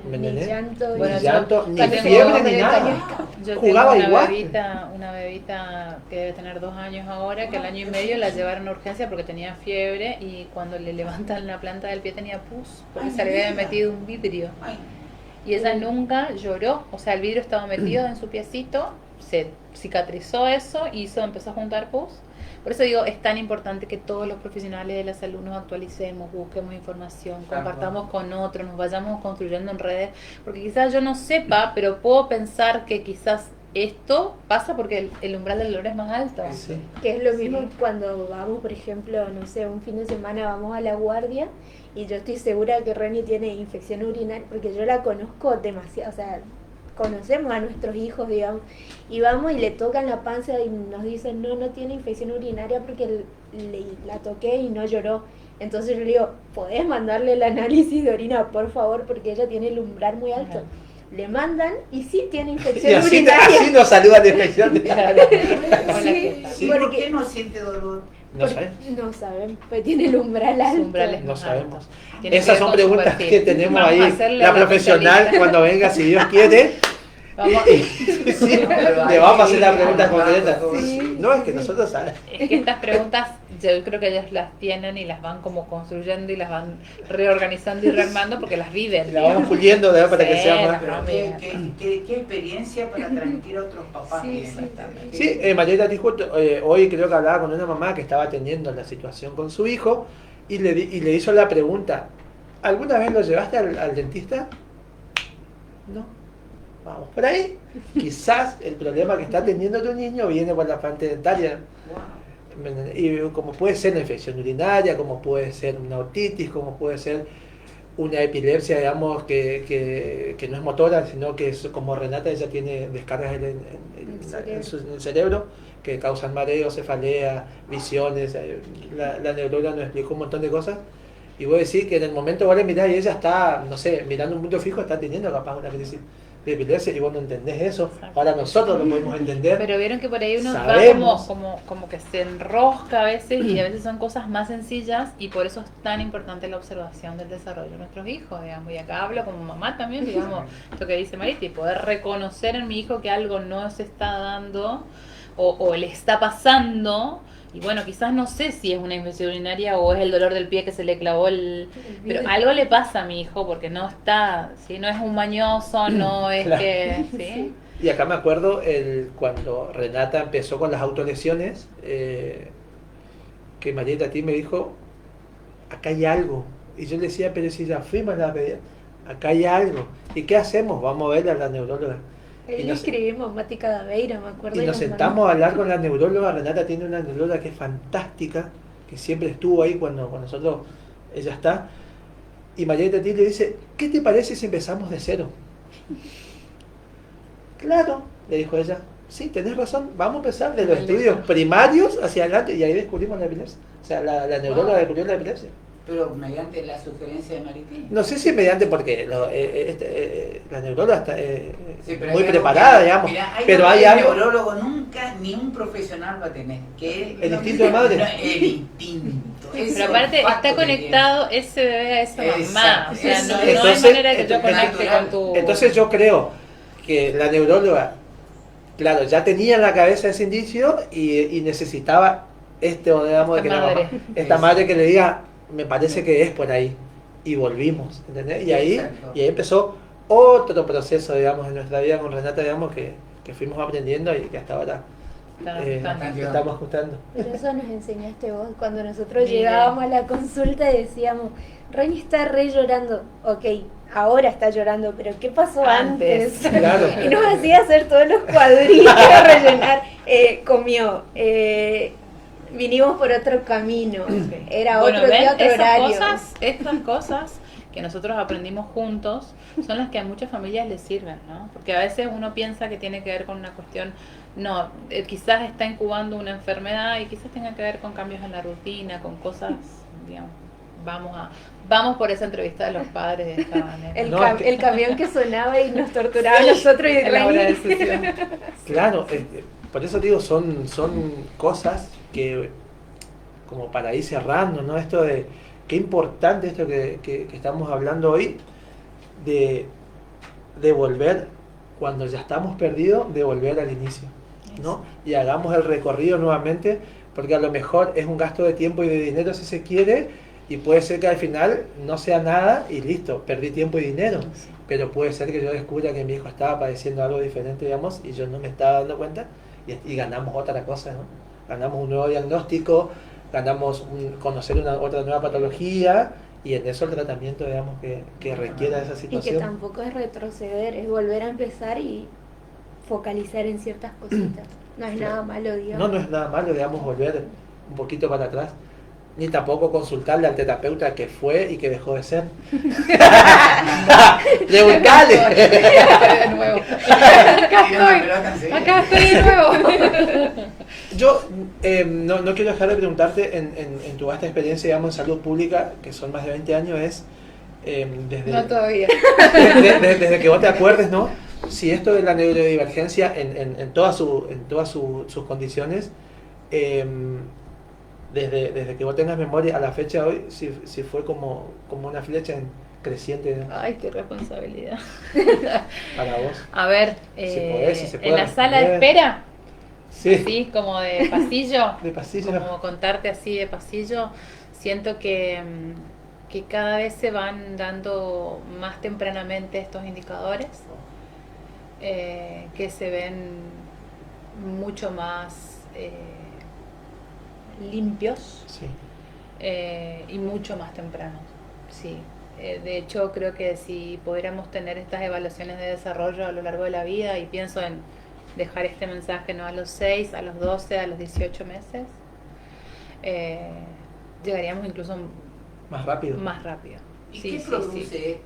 ¿Me
Ni
entendés?
llanto.
Ni
Bueno,
llanto, ni
tengo-
fiebre, ni
de
nada.
caño.
Yo
Jugaba
tengo
igual.
una bebita que debe tener 2 años ahora, que al año y medio la llevaron a urgencia porque tenía fiebre y cuando le levantan la planta del pie tenía pus, porque
Ay,
se le había
mira.
metido un vidrio.
Ay,
Y ella nunca lloró, o sea, el vidrio estaba metido en su piecito, se cicatrizó eso y empezó a juntar pus. Por eso digo, es tan importante que todos los profesionales de la salud nos actualicemos, busquemos información,
Tal
compartamos con otros, nos vayamos construyendo en redes, porque quizás yo no sepa, pero puedo pensar que quizás esto pasa porque el umbral del dolor es más alto.
Sí.
Que es lo mismo
Sí.
cuando vamos, por ejemplo, no sé, un fin de semana vamos a La Guardia y yo estoy segura que Reni tiene infección urinaria porque yo la conozco demasiado, o sea, conocemos a nuestros hijos, digamos, y vamos y le tocan la panza y nos dicen, no tiene infección urinaria porque la toqué y no lloró. Entonces yo le digo, ¿podés mandarle el análisis de orina, por favor? Porque ella tiene el umbral muy alto.
Ajá.
Le mandan y sí tiene
Y
infección
así,
urinaria.
así nos saluda la infección.
Claro. Hola,
Sí.
¿qué tal?
sí,
Porque-
¿por qué no siente dolor?
No sé.
No saben, pues tiene el umbral
Su
alto.
umbral es
No
más
sabemos.
alto. Tiene que
Esas
ver
son
con su
preguntas
perfil.
que tenemos
Vamos a
ahí.
hacerle
La
a
profesional,
especialista.
cuando venga, si Dios quiere,
Vamos-
sí,
Pero
le vamos a hacer la
ahí,
pregunta concreta.
Sí.
No, es que nosotros sabemos.
Es que estas preguntas yo creo que ellas las tienen y las van como construyendo y las van reorganizando y rearmando porque las viven.
La vamos puliendo ¿verdad? Para que
Sí,
sea más.
no,
Pero
mira.
qué experiencia para transmitir a otros papás.
Sí,
tiene.
exactamente.
Sí, Marieta, justo, hoy creo que hablaba con una mamá que estaba atendiendo la situación con su hijo y le hizo la pregunta: ¿alguna vez lo llevaste al dentista? No. Vamos por ahí. Quizás el problema que está teniendo tu niño viene por la parte dentaria.
Wow.
Y como puede ser una infección urinaria, como puede ser una otitis, como puede ser una epilepsia, digamos, que no es motora, sino que es como Renata, ella tiene descargas en el cerebro que causan mareo, cefalea, visiones. La neuróloga nos explicó un montón de cosas. Y voy a decir que en el momento vos le mirás y ella está, no sé, mirando un punto fijo, está teniendo capaz una crisis de epilepsia y vos no entendés eso.
Exacto.
Ahora nosotros lo podemos entender.
Pero vieron que por ahí uno
Sabemos.
va como que se enrosca a veces y a veces son cosas más sencillas y por eso es tan importante la observación del desarrollo de nuestros hijos, digamos. Y acá hablo como mamá también, digamos, lo que dice Mariti, poder reconocer en mi hijo que algo no se está dando o le está pasando. Y bueno, quizás no sé si es una infección urinaria o es el dolor del pie que se le clavó pero algo le pasa a mi hijo porque no está, ¿sí? No es un mañoso, no es
Claro.
que... ¿sí?
Y acá me acuerdo cuando Renata empezó con las autolesiones, que Marieta a ti me dijo, acá hay algo. Y yo le decía, pero si ya fuimos a la pediatra, acá hay algo. ¿Y qué hacemos? Vamos a ver a la neuróloga.
Ahí
Y
le
nos-
escribimos Mati Cadaveira, me acuerdo.
Y nos sentamos a hablar con la neuróloga. Renata tiene una neuróloga que es fantástica, que siempre estuvo ahí cuando nosotros, ella está. Y Marieta a ti le dice, ¿qué te parece si empezamos de cero? Claro, le dijo ella. Sí, tenés razón, vamos a empezar de los estudios primarios hacia adelante y ahí descubrimos la epilepsia. O sea, la neuróloga descubrió la epilepsia.
Pero mediante la sugerencia de Maritín.
No sé si mediante porque la neuróloga está
Sí, pero
muy
hay algo
preparada,
que-
digamos,
mira,
pero
algo
hay
que el
algo...
neurólogo nunca ni un profesional va a tener, que es
El instinto de madre.
No, el instinto. Ese
Pero aparte
olfato
está
que
conectado ese bebé a esa mamá.
Exacto.
O sea, no hay
Entonces-
manera que yo
entonces-
conecte con tu...
Entonces yo creo que la neuróloga, claro, ya tenía en la cabeza ese indicio y necesitaba digamos, de que esta madre que le diga, me parece que es por ahí. Y volvimos, ¿entendés? Y ahí
Exacto.
empezó otro proceso, digamos, en nuestra vida con Renata, digamos, que fuimos aprendiendo y que hasta ahora estamos ajustando.
Pero eso nos enseñaste vos. Cuando nosotros
Mire.
llegábamos a la consulta decíamos, Reni está re llorando. Ok, ahora está llorando, pero ¿qué pasó antes?
Claro.
Y nos hacía hacer todos los cuadritos a rellenar. Comió. Vinimos por otro camino. Era
Bueno,
otro
ven,
día, otro horario.
estas cosas que nosotros aprendimos juntos son las que a muchas familias les sirven, ¿no? Porque a veces uno piensa que tiene que ver con una cuestión, no, quizás está incubando una enfermedad y quizás tenga que ver con cambios en la rutina, con cosas, digamos, vamos por esa entrevista de los padres de esta manera.
El camión que sonaba y nos torturaba a nosotros y
En la hora de
Reni.
decisión.
Claro, por eso digo, son cosas que, como para ir cerrando, ¿no? Esto de, qué importante esto que estamos hablando hoy, de volver, cuando ya estamos perdidos, de volver al inicio, ¿no? Y hagamos el recorrido nuevamente, porque a lo mejor es un gasto de tiempo y de dinero si se quiere, y puede ser que al final no sea nada y listo, perdí tiempo y dinero. Pero puede ser que yo descubra que mi hijo estaba padeciendo algo diferente, digamos, y yo no me estaba dando cuenta, y ganamos otra cosa, ¿no? Ganamos un nuevo diagnóstico, ganamos conocer otra nueva patología, y en eso el tratamiento, digamos, que requiera esa
Y que
situación.
tampoco es retroceder, es volver a empezar y focalizar en ciertas cositas. No es nada malo, digamos.
No es nada malo, digamos, volver un poquito para atrás. Ni tampoco consultarle al terapeuta que fue y que dejó de ser. Preguntale.
De nuevo. Acá estoy de nuevo.
Yo no quiero dejar de preguntarte en tu vasta experiencia, digamos, en salud pública, que son más de 20 años, desde,
No todavía.
desde que vos te acuerdes, ¿no? Si esto de la neurodivergencia en todas sus condiciones, desde que vos tengas memoria a la fecha de hoy, si fue como una flecha creciente, ¿no?
Ay, qué responsabilidad.
Para vos.
A ver,
Si se puede
en la sala de
responder.
espera,
Sí,
así como de pasillo,
de pasillo.
como contarte así de pasillo, siento que cada vez se van dando más tempranamente estos indicadores, que se ven mucho más limpios
Sí.
y mucho más tempranos. Sí. De hecho, creo que si pudiéramos tener estas evaluaciones de desarrollo a lo largo de la vida, y pienso en dejar este mensaje no a los 6, a los 12, a los 18 meses, llegaríamos incluso
Más rápido.
más rápido.
¿Y
Sí,
qué
sí,
produce
sí.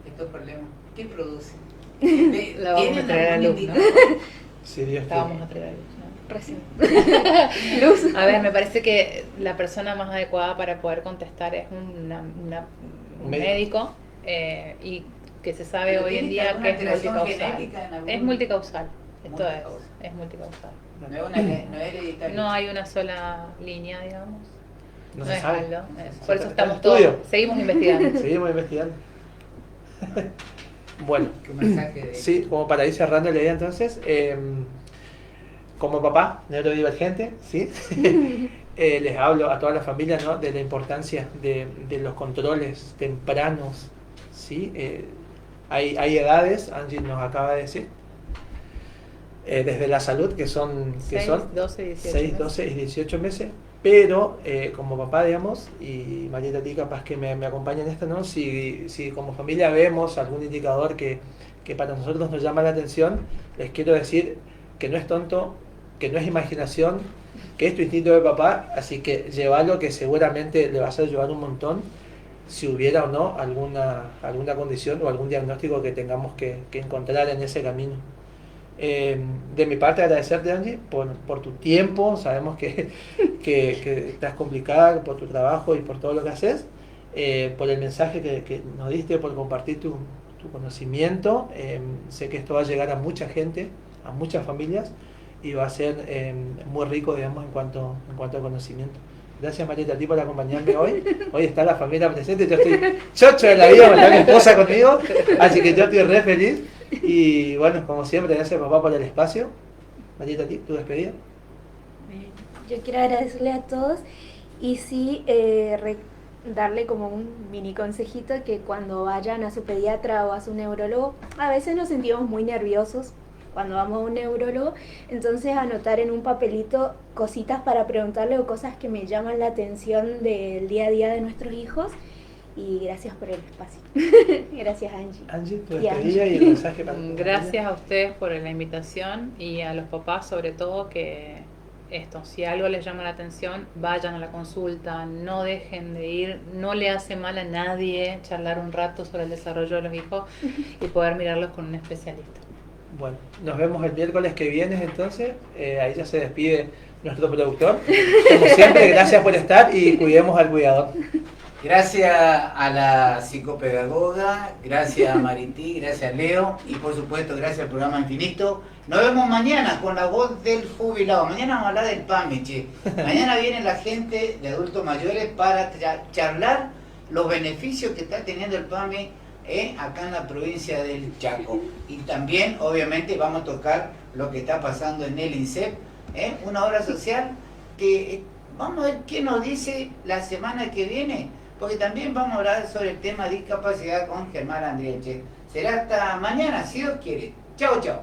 estos problemas? ¿Qué produce?
Lo vamos a
¿Tienen
traer a
algún
luz, ¿no?
indicador?
Si Dios
La vamos
quiere.
a traer a luz, ¿no?
Recién.
A ver, me parece que la persona más adecuada para poder contestar es un médico y que se sabe
¿Pero
hoy en
tiene
día
alguna
que es
alteración
multicausal.
genética en algún-
Es multicausal. Esto
Multicausal.
es multicausal.
No es hereditario.
No hay una sola línea, digamos.
No
No
se
es
sabe.
algo.
No se
Por
sabe.
eso
Está en
estamos todos,
estudio.
seguimos investigando.
Seguimos investigando. Bueno,
¿Qué mensaje de
sí, como para ir cerrando la idea entonces, como papá neurodivergente, ¿sí? Les hablo a toda la familia, ¿no?, de la importancia de los controles tempranos, ¿sí? Hay edades, Angie nos acaba de decir, desde la salud, que son
6, 12, 18
6,
meses.
12 y 18 meses, pero como papá, digamos, y Marieta, a ti capaz que me acompaña en esto, ¿no? Si como familia vemos algún indicador que para nosotros nos llama la atención, les quiero decir que no es tonto, que no es imaginación, que es tu instinto de papá, así que llévalo, que seguramente le vas a ayudar un montón si hubiera o no alguna condición o algún diagnóstico que tengamos que encontrar en ese camino. De mi parte, agradecerte, Angie, por tu tiempo. Sabemos que estás complicada por tu trabajo y por todo lo que haces, por el mensaje que nos diste, por compartir tu conocimiento. Sé que esto va a llegar a mucha gente, a muchas familias, y va a ser muy rico, digamos, en cuanto a conocimiento. Gracias, Marieta, a ti por acompañarme hoy. Hoy está la familia presente, yo estoy chocho de la vida, está mi esposa conmigo, así que yo estoy re feliz. Y bueno, como siempre, gracias papá por el espacio. Marieta, a ti, tu despedida.
Yo quiero agradecerle a todos y sí darle como un mini consejito que cuando vayan a su pediatra o a su neurólogo, a veces nos sentimos muy nerviosos cuando vamos a un neurólogo, entonces anotar en un papelito cositas para preguntarle o cosas que me llaman la atención del día a día de nuestros hijos. Y gracias por el espacio. Gracias, Angie.
Angie, tu
Y
despedida
Angie.
y el mensaje para tu
Gracias
familia.
a ustedes por la invitación y a los papás sobre todo que esto, si algo les llama la atención, vayan a la consulta, no dejen de ir, no le hace mal a nadie charlar un rato sobre el desarrollo de los hijos y poder mirarlos con un especialista.
Bueno, nos vemos el miércoles que viene entonces. Ahí ya se despide nuestro productor. Como siempre, gracias por estar y cuidemos al cuidador.
Gracias a la psicopedagoga, gracias a Marití, gracias a Leo y por supuesto gracias al programa Infinito. Nos vemos mañana con la voz del jubilado. Mañana vamos a hablar del PAMI, che. Mañana viene la gente de adultos mayores para charlar los beneficios que está teniendo el PAMI acá en la provincia del Chaco. Y también, obviamente, vamos a tocar lo que está pasando en el INSEP, una obra social que vamos a ver qué nos dice la semana que viene. Porque también vamos a hablar sobre el tema de discapacidad con Germán Andriache. Será hasta mañana, si Dios quiere. Chao, chao.